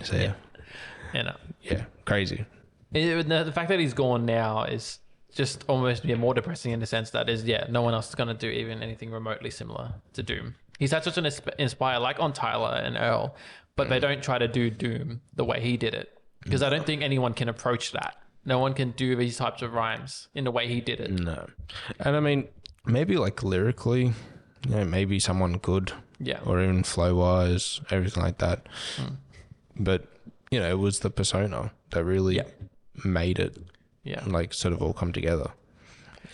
So crazy. The fact that he's gone now is just almost more depressing in the sense that no one else is going to do even anything remotely similar to Doom. He's had such an inspire like on Tyler and Earl, but they don't try to do Doom the way he did it because I don't think anyone can approach that. No one can do these types of rhymes in the way he did it. No. And I mean, maybe like lyrically, maybe someone could, or even flow wise, everything like that. But it was the persona that really made it, like sort of all come together.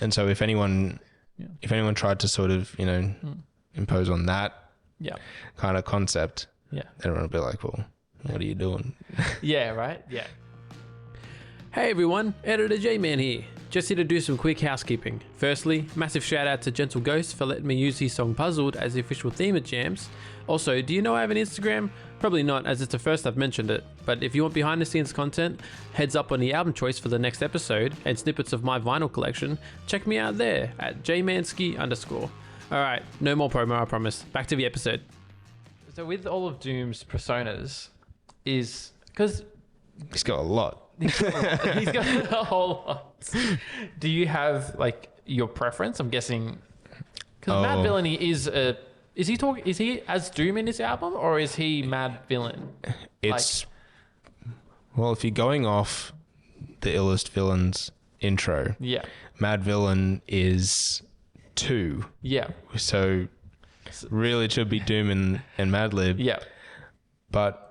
And so if anyone tried to sort of impose on that kind of concept, everyone would be like, well, what are you doing? Right. Hey everyone, Editor J-Man here. Just here to do some quick housekeeping. Firstly, massive shout out to Gentle Ghost for letting me use his song Puzzled as the official theme at Jams. Also, do you know I have an Instagram? Probably not, as it's the first I've mentioned it, but if you want behind the scenes content, heads up on the album choice for the next episode, and snippets of my vinyl collection, check me out there at jmansky_. Alright, no more promo, I promise. Back to the episode. So with all of Doom's personas, is because he's got a lot. He's got a whole lot. Do you have like your preference? I'm guessing because Madvillainy is he as Doom in this album or is he Madvillain? It's well, if you're going off the illest villains intro, Madvillain is 2. Yeah. So really it should be Doom and Madlib. Yeah. But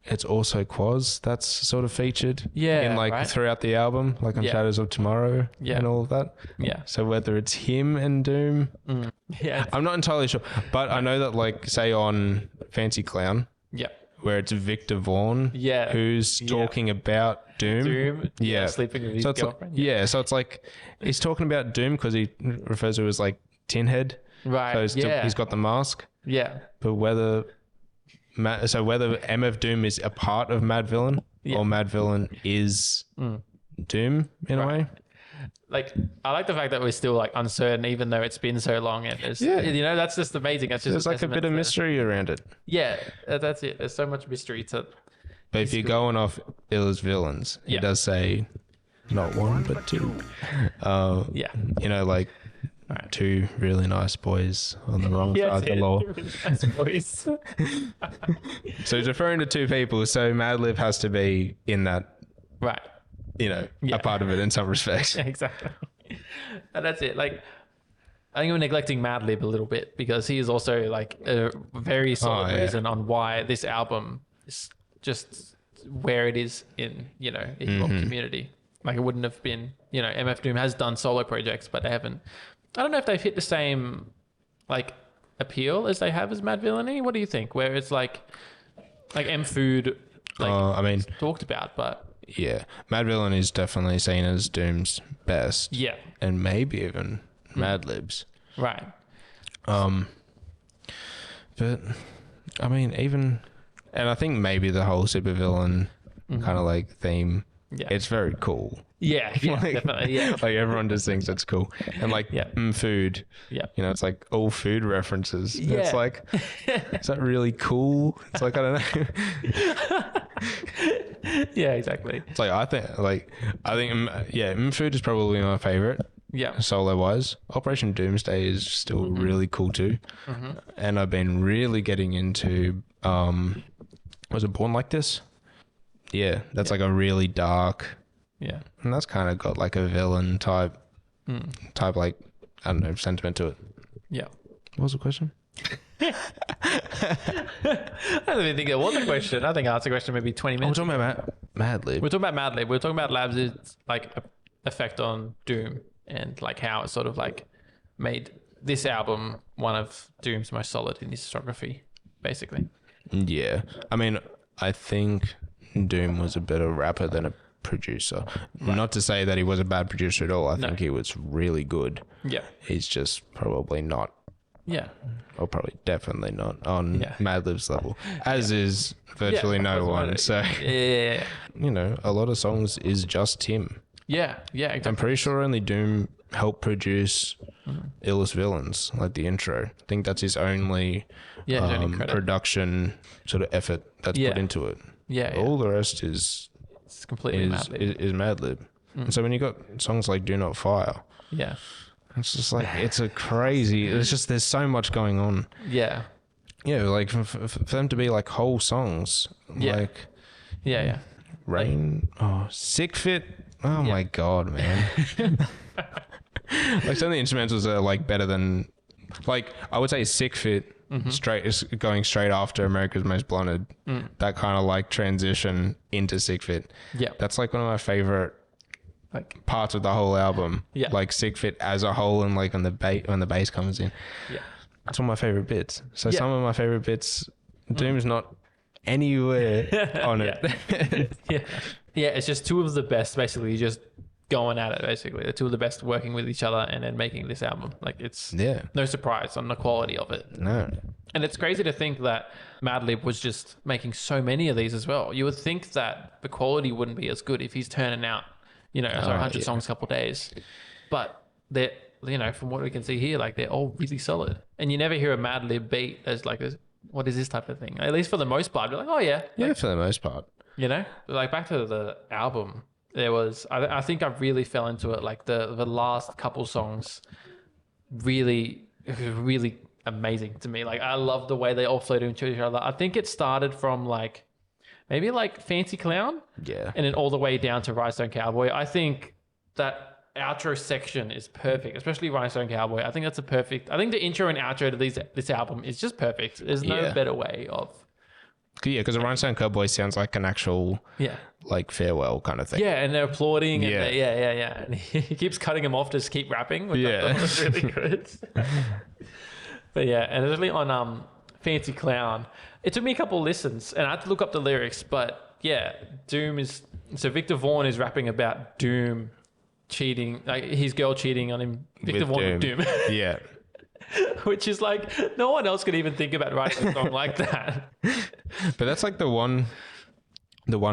it's also Quaz that's sort of featured Yeah, in like right. throughout the album, like on Yeah. Shadows of Tomorrow Yeah. and all of that. Yeah. So whether it's him and Doom, Yeah. I'm not entirely sure, but I know that like say on Fancy Clown, Yeah. where it's Victor Vaughn, Yeah. who's talking about Doom. Doom. Yeah. Sleeping with his So it's like, girlfriend. so it's like he's talking about Doom because he refers to it as like Tin Head. Right. So he's got the mask. Yeah. But whether MF Doom is a part of Madvillain or Madvillain is Doom in a way. Like, I like the fact that we're still like uncertain, even though it's been so long. And it's, you know, that's just amazing. That's just There's like a bit of mystery around it. Yeah, that's it. There's so much mystery to. But if you're going off Illa's villains, he does say not one but two. You know, like two really nice boys on the wrong side of the law. So he's referring to two people. So Madlib has to be in that, Right. you know, a part of it in some respects. Yeah, exactly. And that's it. Like, I think we're neglecting Madlib a little bit because he is also like a very solid reason on why this album is just where it is in, you know, the hip hop community. Like, it wouldn't have been, you know, MF Doom has done solo projects, but they haven't. I don't know if they've hit the same like appeal as they have as Madvillainy. What do you think? Where it's like M Food, like I mean, talked about, but yeah, Madvillain is definitely seen as Doom's best. yeah, And maybe even Madlib's. right. But I mean, even, and I think maybe the whole supervillain kind of like theme, it's very cool. Yeah, Like- definitely. Yeah, Like everyone just thinks it's cool. And like food, yeah. you know, it's like all food references. And It's Yeah. like, is that really cool? It's like, I don't know. Yeah, exactly. It's like, I think food is probably my favorite. Yeah, Solo wise. Operation Doomsday is still really cool too. And I've been really getting into was it Born Like This? Yeah, that's like a really dark, yeah, and that's kind of got like a villain type like, I don't know, sentiment to it. yeah. What was the question? I don't even think there was a question. I think I asked a question maybe 20 We're minutes. talking about Madlib. We're talking about Madlib. We're talking about Labs' like effect on Doom and like how it sort of like made this album one of Doom's most solid in his discography, basically. Yeah, I mean, I think Doom was a better rapper than a producer. Not to say that he was a bad producer at all. I think he was really good. Yeah. He's just probably not, Yeah. or probably definitely not on Madlib's level, as is virtually no one. So, Yeah. you know, a lot of songs is just him. Yeah. Yeah. I'm Exactly. pretty sure only Doom helped produce Illest Villains, like the intro. I think that's his only Yeah. his only credit. production sort of effort that's put into it. Yeah. All the rest is It's completely Madlib. is Madlib. And so when you got songs like Do Not Fire, Yeah. it's just like, it's a crazy, it's just, there's so much going on. Yeah. Yeah, like for them to be like whole songs, Yeah. like Yeah. Rain, Sick Fit, my God, man. Like some of the instrumentals are like better than, like I would say Sick Fit straight is going straight after America's Most Blunted. That kind of like transition into Sick Fit. Yeah. That's like one of my favorite Like, parts of the whole album. Yeah. Like Sick Fit as a whole, and like on the when the bass comes in. yeah. That's one of my favorite bits. So Yeah. some of my favorite bits, Doom's not anywhere on it. Yeah. Yeah. It's just two of the best, basically, just going at it, basically. The two of the best working with each other and then making this album. Like, it's Yeah. no surprise on the quality of it. No. And it's crazy to think that Madlib was just making so many of these as well. You would think that the quality wouldn't be as good if he's turning out, 100 songs a couple of days. But they're, from what we can see here, like they're all really solid. And you never hear a Madlib beat as like this, what is this type of thing? At least for the most part, you're like, oh yeah. Yeah, for the most part. Like back to the album, there was, I think I really fell into it. Like the last couple songs really amazing to me. Like I love the way they all flowed into each other. I think it started from like maybe like Fancy Clown, Yeah. and then all the way down to Rhinestone Cowboy. I think that outro section is perfect, especially Rhinestone Cowboy. I think that's I think the intro and outro to this album is just perfect. There's no Yeah. better way of Yeah, because a Rhinestone Cowboy sounds like an actual like farewell kind of thing. Yeah, and they're applauding. And yeah. And he keeps cutting him off to just keep rapping, which I thought was really good. But yeah, and especially on Fancy Clown, it took me a couple listens, and I had to look up the lyrics. But yeah, so Victor Vaughn is rapping about Doom cheating, like his girl cheating on him. Victor Vaughn with Doom. Yeah. Which is like, no one else could even think about writing a song like that. But that's like the one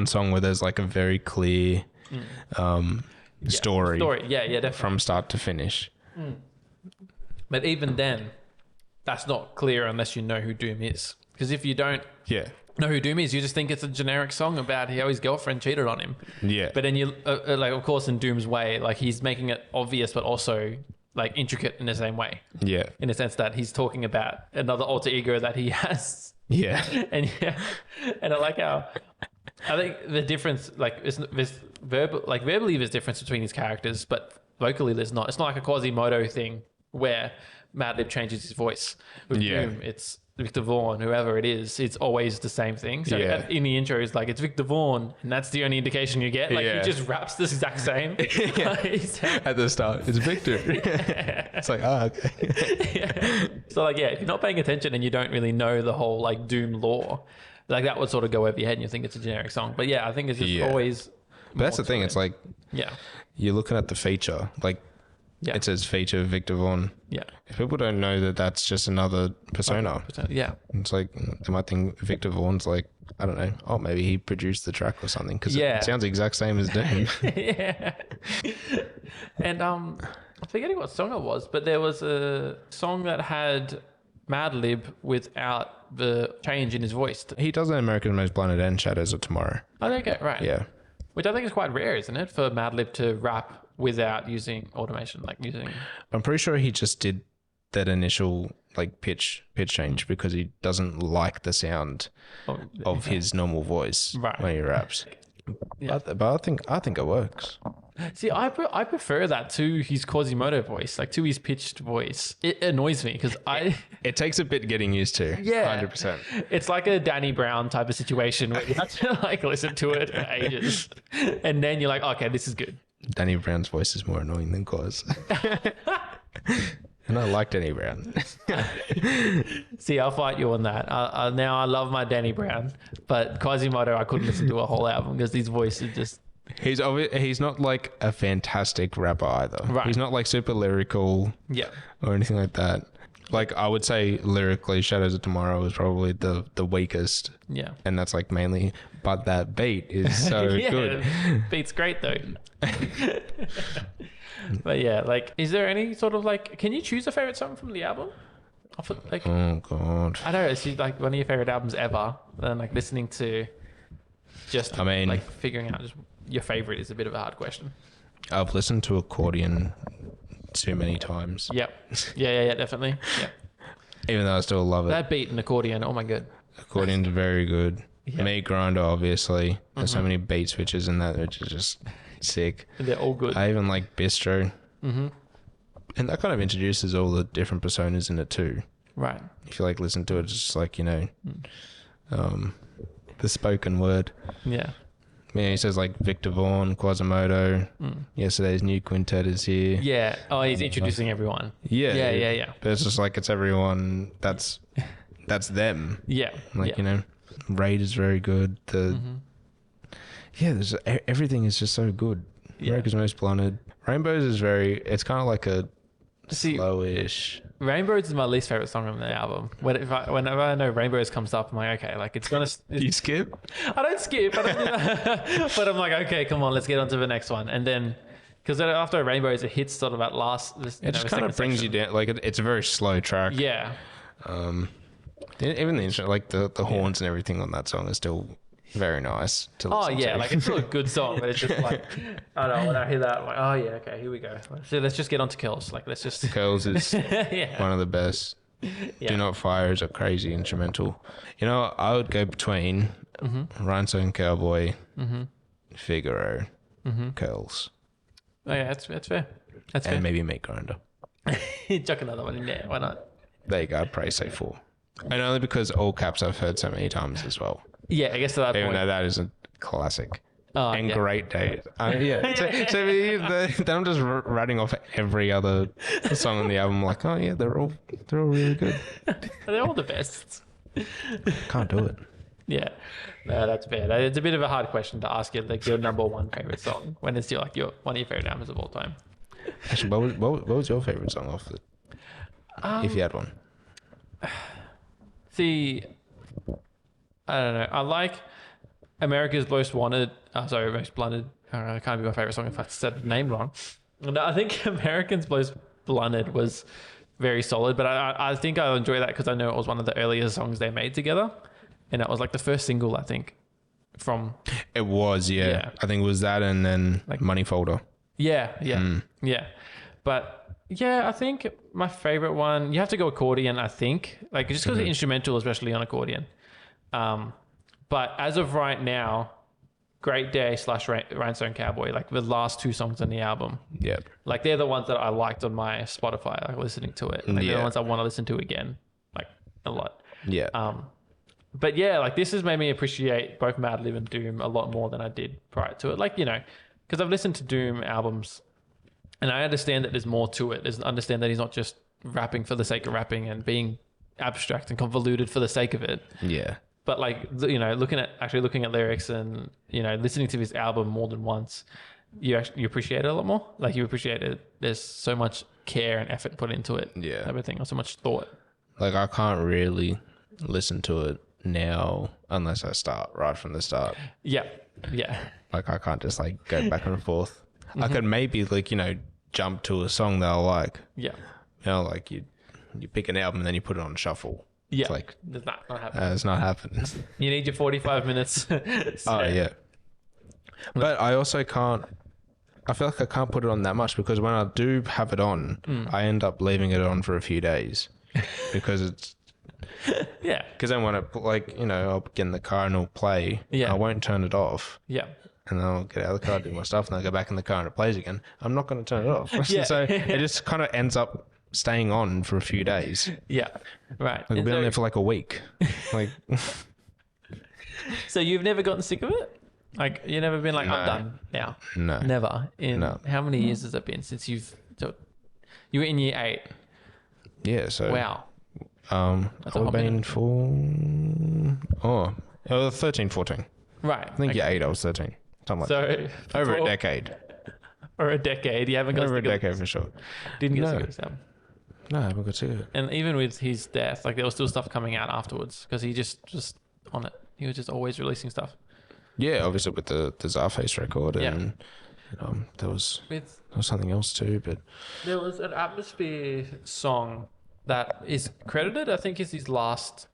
song where there's like a very clear story. Yeah, definitely. From start to finish. But even then, that's not clear unless you know who Doom is. Because if you don't know who Doom is, you just think it's a generic song about how his girlfriend cheated on him. Yeah. But then you, like, of course, in Doom's way, like he's making it obvious, but also like intricate in the same way. Yeah. In the sense that he's talking about another alter ego that he has. Yeah. And I like how, I think the difference, like verbally there's difference between his characters, but vocally there's not. It's not like a Quasimodo thing where Madlib changes his voice. With Doom, it's Victor Vaughn, whoever it is, it's always the same thing. So in the intro, it's like, it's Victor Vaughn, and that's the only indication you get. Like, he just raps the exact same. At the start, it's Victor. It's like, okay. So, like, if you're not paying attention and you don't really know the whole, like, Doom lore, like, that would sort of go over your head and you think it's a generic song. But I think it's just always... But that's the thing, it's like, you're looking at the feature, like, it says feature Victor Vaughn. Yeah. If people don't know that that's just another persona. It's like, they might think Victor Vaughn's like, I don't know, oh, maybe he produced the track or something, because it sounds the exact same as Doom. And I'm forgetting what song it was, but there was a song that had Madlib without the change in his voice. He does an America's Most Blinded and Shadows of Tomorrow. Oh, okay, right. Yeah. Which I think is quite rare, isn't it, for Madlib to rap without using automation, like using... I'm pretty sure he just did that initial like pitch change because he doesn't like the sound of his normal voice when he raps. But I think it works. See, I prefer that to his Quasimodo voice, like to his pitched voice. It annoys me because it takes a bit getting used to. 100%. It's like a Danny Brown type of situation where you have to like listen to it for ages, and then you're like, okay, this is good. Danny Brown's voice is more annoying than Quas. And I like Danny Brown. See, I'll fight you on that. Now I love my Danny Brown, but Quasimodo, I couldn't listen to a whole album because his voice is just... He's not like a fantastic rapper either. Right. He's not like super lyrical or anything like that. Like, I would say lyrically, Shadows of Tomorrow is probably the weakest. Yeah. And that's like mainly, but that beat is so good. Beat's great though. But like, is there any sort of like, can you choose a favorite song from the album? Like, oh God. I don't know. It's like one of your favorite albums ever. And like listening to just, like figuring out just your favorite is a bit of a hard question. I've listened to Accordion too many times. Yep. Yeah, definitely. Yep. Even though I still love it. That beat and Accordion, oh my god. Accordion's very good. Meat Grinder, obviously. There's so many beat switches in that, which is just sick. They're all good. I even like Bistro. And that kind of introduces all the different personas in it too. Right. If you like listen to it, it's just like, the spoken word. Yeah. Yeah, he says like Victor Vaughn, Quasimodo. Yesterday's new quintet is here. Yeah. Oh, he's introducing everyone. Yeah. But it's just like it's everyone that's them. Yeah. Like, Raid is very good. There's everything is just so good. America's Most Blunted. Rainbows is it's kind of like a slowish. Rainbows is my least favorite song on the album. Whenever I know Rainbows comes up, I'm like, okay, like it's gonna. Do you skip? I don't skip, but I'm like, okay, come on, let's get on to the next one, and then because after Rainbows, it hits sort of at last. It just kind of brings you down. Like it's a very slow track. Yeah. Even the intro, like the horns and everything on that song is still very nice to listen to. Like it's still a good song, but it's just like, I don't know, when I hear that, I'm like, oh yeah, okay, here we go. So let's just get on to Curls. Like, let's just... Curls is one of the best. Do Not Fire is a crazy instrumental. I would go between Rhinestone Cowboy, Figaro, Curls. Oh yeah, that's fair. That's fair. And maybe Meat Grinder. Chuck another one in there, why not? There you go, I'd probably say 4. And only because All Caps I've heard so many times as well. Yeah, I guess to that Even point. though that is a classic. Oh, And yeah. Great Day. Yeah. Then I'm just writing off every other song on the album. Like, oh yeah, they're all really good. They're all the best. Can't do it. Yeah, no, that's fair. It's a bit of a hard question to ask you, like your number one favorite song when it's your one of your favorite albums of all time. Actually, what was your favorite song off it? If you had one. See, I don't know. I like America's Most Wanted. Most Blunted. I don't know. It can't be my favorite song if I said the name wrong. No, I think Americans Most Blunted was very solid, but I think I'll enjoy that because I know it was one of the earlier songs they made together, and it was like the first single I think from. It was, yeah. I think it was that, and then like Money Folder. Yeah. But yeah, I think my favorite one, you have to go accordion, I think. Like just because the instrumental, especially on accordion. But as of right now, Great Day / Rhinestone Cowboy, like the last two songs on the album. Yeah. Like they're the ones that I liked on my Spotify, like listening to it. Like they're the ones I want to listen to again, like a lot. Yeah. But yeah, like this has made me appreciate both Madlib and Doom a lot more than I did prior to it. Like, you know, because I've listened to Doom albums and I understand that there's more to it. I understand that he's not just rapping for the sake of rapping and being abstract and convoluted for the sake of it. Yeah. But like, you know, looking at lyrics and, you know, listening to his album more than once, you appreciate it a lot more. Like you appreciate it. There's so much care and effort put into it. Yeah. Everything, or so much thought. Like I can't really listen to it now unless I start right from the start. Yeah. Like I can't just like go back and forth. I could maybe like, you know, jump to a song that I like. Yeah. You know, like you pick an album and then you put it on shuffle. Yeah. It's like That's not happening. it's not happening. You need your 45 minutes. Oh yeah. But I also can't. I feel like I can't put it on that much because when I do have it on, I end up leaving it on for a few days because it's. Yeah. Because then when it like, you know, I'll get in the car and it'll play. Yeah. I won't turn it off. Yeah. And then I'll get out of the car, do my stuff, and I'll go back in the car and it plays again. I'm not going to turn it off. Yeah. So it just kind of ends up staying on for a few days. Yeah. Right. Like, I'll be on there for like a week. Like, so you've never gotten sick of it? Like you've never been like, No. I'm done now? no. Never. No. How many years has it been since you were in year 8? Yeah. So. Wow. I've been for 13, 14. Right. I think you're 8, I was 13. Something like that. So Over a decade. Or a decade. You haven't got Over a sick of it. decade for sure. Didn't get No. sick of this album. No, I haven't got sick of it. And even with his death, like there was still stuff coming out afterwards because he just on it. He was just always releasing stuff. Yeah, obviously with the Czarface record and there was something else too, but There was an Atmosphere song that is credited. I think is the last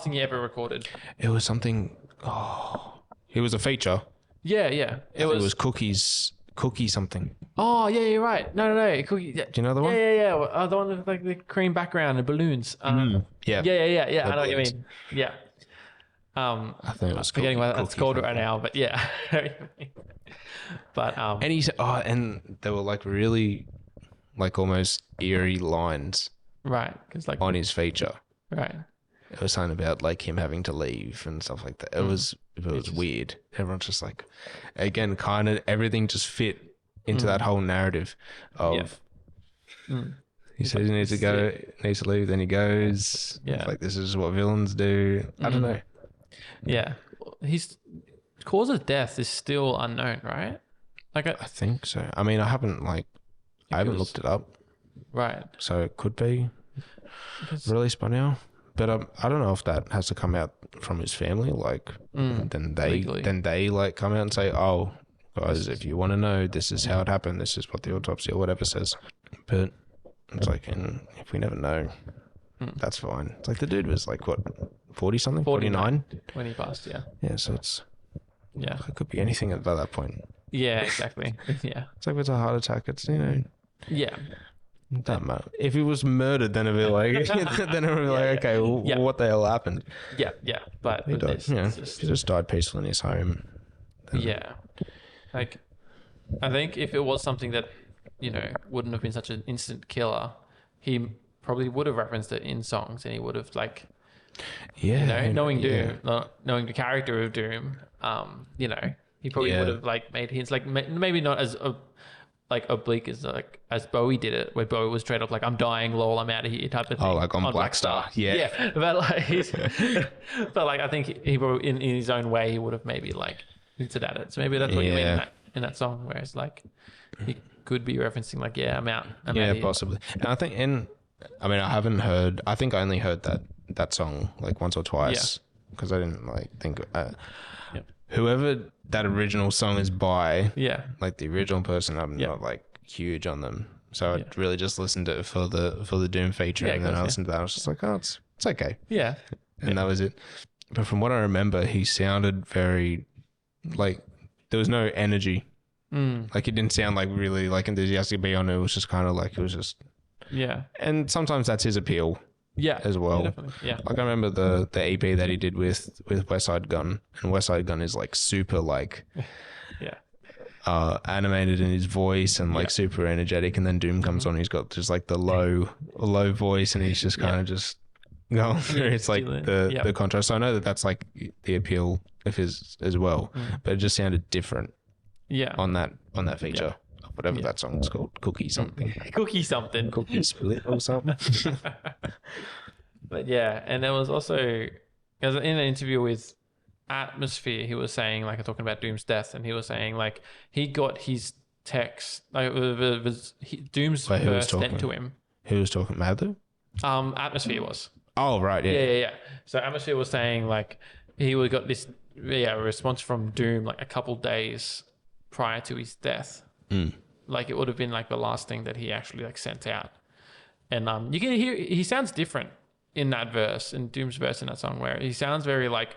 thing he ever recorded. it was something. It was a feature. Yeah. It was cookie something. Oh yeah, you're right. No. Cookie. Yeah. Do you know the one? Yeah. The one with like the cream background and balloons. Yeah. Yeah. I know what you balloons. mean. Yeah. I think it was Forgetting what that's cookie called something. right now, but yeah. But And he said, and they were like really, like almost eerie lines right, because like on his feature. right. It was something about like him having to leave and stuff like that. It was weird. Everyone's just like, again, kind of everything just fit into that whole narrative of. He says he needs to go, needs to leave, then he goes. Yeah. It's like this is what villains do. I don't know. Yeah, his cause of death is still unknown, right? Like, I think so. I mean, I haven't looked it up, right? so it could be Because- released by now. But I don't know if that has to come out from his family. Like, then legally. they like come out and say, "Oh, guys, if you want to know, this is how it happened. This is what the autopsy or whatever says." But it's like, and if we never know, that's fine. It's like the dude was like what, 40 something, 49. when he passed. Yeah, Yeah, so it could be anything at that point. yeah, exactly. Yeah, It's like if it's a heart attack, it's yeah, doesn't matter. If he was murdered, then it'd be like, okay, well, Yeah. what the hell happened? yeah. But He with died. this, Yeah, it's just- he just died peacefully in his home. yeah. Like, I think if it was something that wouldn't have been such an instant killer, he probably would have referenced it in songs, and he would have like Yeah. You know, knowing yeah. Doom, not knowing the character of Doom, you know, he probably would have like made hints, like maybe not as like oblique as like as Bowie did it, where Bowie was straight up like, "I'm dying, lol, I'm out of here," type of thing. Oh, like on Black Star. Yeah. But like, but like I think he probably in his own way he would have maybe like hinted at it. So maybe that's what you mean in that song, where it's like he could be referencing like, "Yeah, I'm out." I'm out here. Possibly. And I think I mean, I haven't heard. I think I only heard that song like once or twice because I didn't like think. Whoever that original song is by, like the original person, I'm not like huge on them. So I really just listened to it for the Doom feature, and then I listened to that. I was just like, oh, it's okay. Yeah. And that was it. But from what I remember, he sounded very like there was no energy. Like he didn't sound like really like enthusiastic to be on it. It was just kind of like it was just And sometimes that's his appeal. As well. Definitely. Yeah. Like I remember the EP that he did with West Side Gun, and West Side Gun is like super like animated in his voice and like super energetic, and then Doom comes on, he's got just like the low voice, and he's just kind of just going through. It's like the contrast. So I know that's like the appeal of his as well, but it just sounded different. On that feature. Whatever that song's called, Cookie something, Cookie Split or something. But and there was also, because in an interview with Atmosphere, he was saying like talking about Doom's death, and he was saying like he got his text like Doom's verse sent to him. Who was talking? Madlib? Atmosphere was. Oh right, yeah. So Atmosphere was saying like he would got this response from Doom like a couple days prior to his death. Like it would have been like the last thing that he actually like sent out, and you can hear he sounds different in that verse, in Doom's verse in that song, where he sounds very like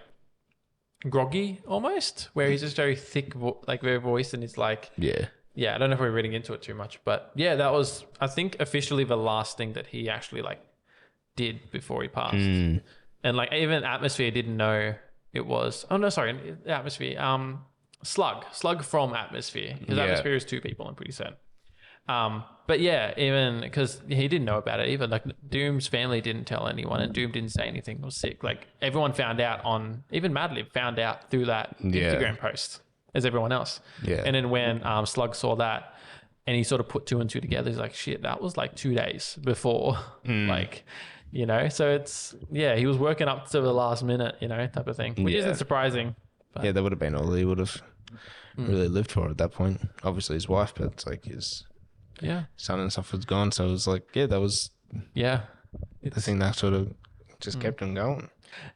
groggy almost, where he's just very thick like very voice, and it's like I don't know if we're reading into it too much, but that was I think officially the last thing that he actually like did before he passed. And like even Atmosphere didn't know it was Atmosphere Slug from Atmosphere, because Atmosphere is two people, I'm pretty certain. But even because he didn't know about it either, like Doom's family didn't tell anyone, and Doom didn't say anything was sick. Like everyone found out even Madlib found out through that Instagram post as everyone else. And then when Slug saw that and he sort of put two and two together, he's like, shit, that was like 2 days before. Like, you know, so it's he was working up to the last minute, you know, type of thing, which isn't surprising. But that would have been all he would have really lived for at that point. Obviously his wife, but it's like his son and stuff was gone, so it was like that was the thing that sort of just kept him going.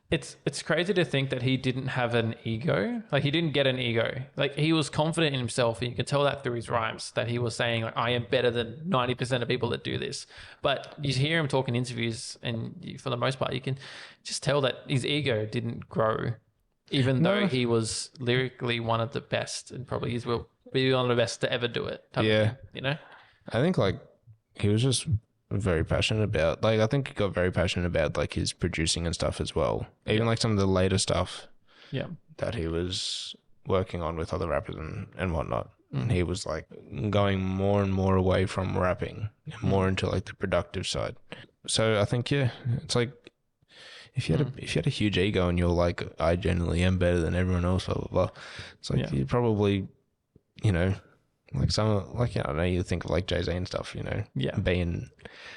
It's crazy to think that he didn't have an ego. Like he didn't get an ego. Like he was confident in himself, and you could tell that through his rhymes, that he was saying like, I am better than 90% of people that do this. But you hear him talk in interviews, and for the most part you can just tell that his ego didn't grow, even though he was lyrically one of the best, and probably will be one of the best to ever do it. Type of thing, you know? I think like he was just very passionate about, like, I think he got very passionate about like his producing and stuff as well. Even like some of the later stuff that he was working on with other rappers and whatnot. And he was like going more and more away from rapping and more into like the productive side. So I think, it's like, if you had a huge ego and you're like, I genuinely am better than everyone else, blah, blah, blah. It's like, you probably, you know, like some, like, I know you think of like Jay-Z and stuff, you know, being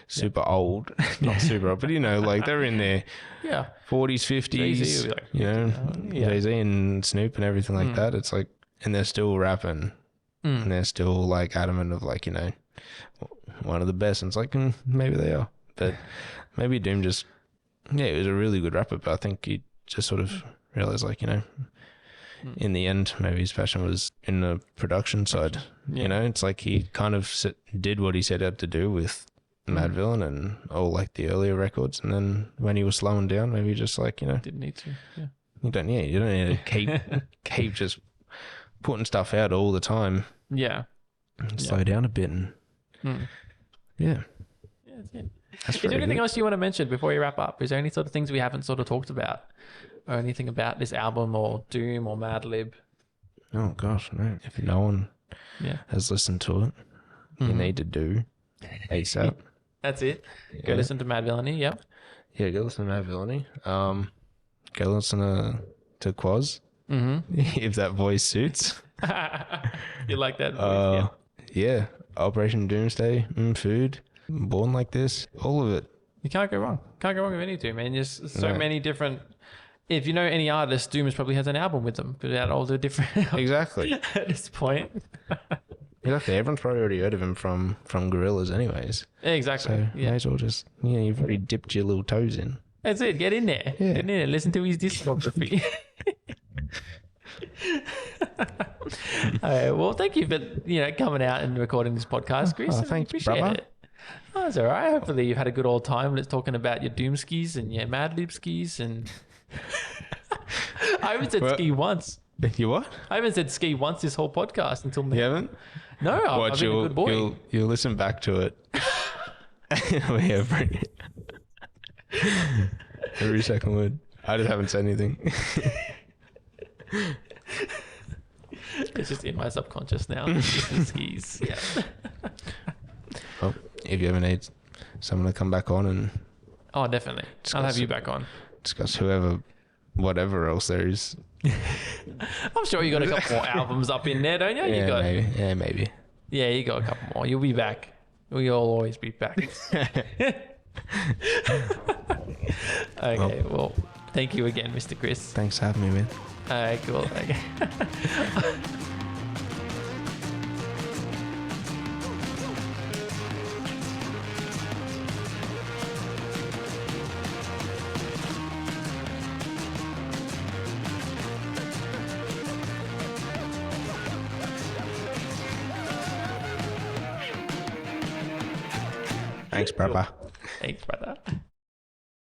super old, not super old, but you know, like they're in their 40s, 50s, like, you know, Jay-Z and Snoop and everything like that. It's like, and they're still rapping and they're still like adamant of like, you know, one of the best. And it's like, maybe they are, but maybe Doom just, he was a really good rapper, but I think he just sort of realized like, you know, in the end, maybe his passion was in the production side. You know, it's like he kind of did what he set out to do with Madvillain and all like the earlier records, and then when he was slowing down, maybe just like, you know, didn't need to. You don't need to keep just putting stuff out all the time. Slow down a bit and that's it. Is there anything else you want to mention before you wrap up? Is there any sort of things we haven't sort of talked about, or anything about this album or Doom or Madlib? Oh gosh, no. If no one has listened to it, you need to do ASAP. That's it. Go listen to Madvillainy. Yeah, go listen to Madvillainy. Go listen to Quaz. If that voice suits. You like that voice, Yeah. Operation Doomsday, Food, Born Like This, all of it. You can't go wrong. Can't go wrong with any Doom, man. There's so many different. If you know any artist, Doom probably has an album with them about all the different. Exactly. At this point. Exactly. Everyone's probably already heard of him from Gorillaz, anyways. Exactly. So may as well just you've already dipped your little toes in. That's it. Get in there. Yeah. Get in there. Listen to his discography. All right, well, thank you for coming out and recording this podcast, Chris. I thanks, appreciate brother. it. Oh, that's all right. Hopefully, you've had a good old time. Let's talking about your Doom skis and your Madlib skis, and I haven't said ski once. You what? I haven't said ski once this whole podcast until now. You haven't? No, I've been a good boy. You'll listen back to it. Every second word. I just haven't said anything. It's just in my subconscious now. Skis. Yeah. Well, if you ever need someone to come back on and Oh, definitely. I'll have you back on. discuss whatever else there is. I'm sure you got a couple more albums up in there, don't you? Maybe. Yeah, maybe. Yeah, you got a couple more. You'll be back. We'll always be back. Okay, well, thank you again, Mr. Chris. Thanks for having me, man. All right, cool. Okay. Thanks, brother. Thanks, brother.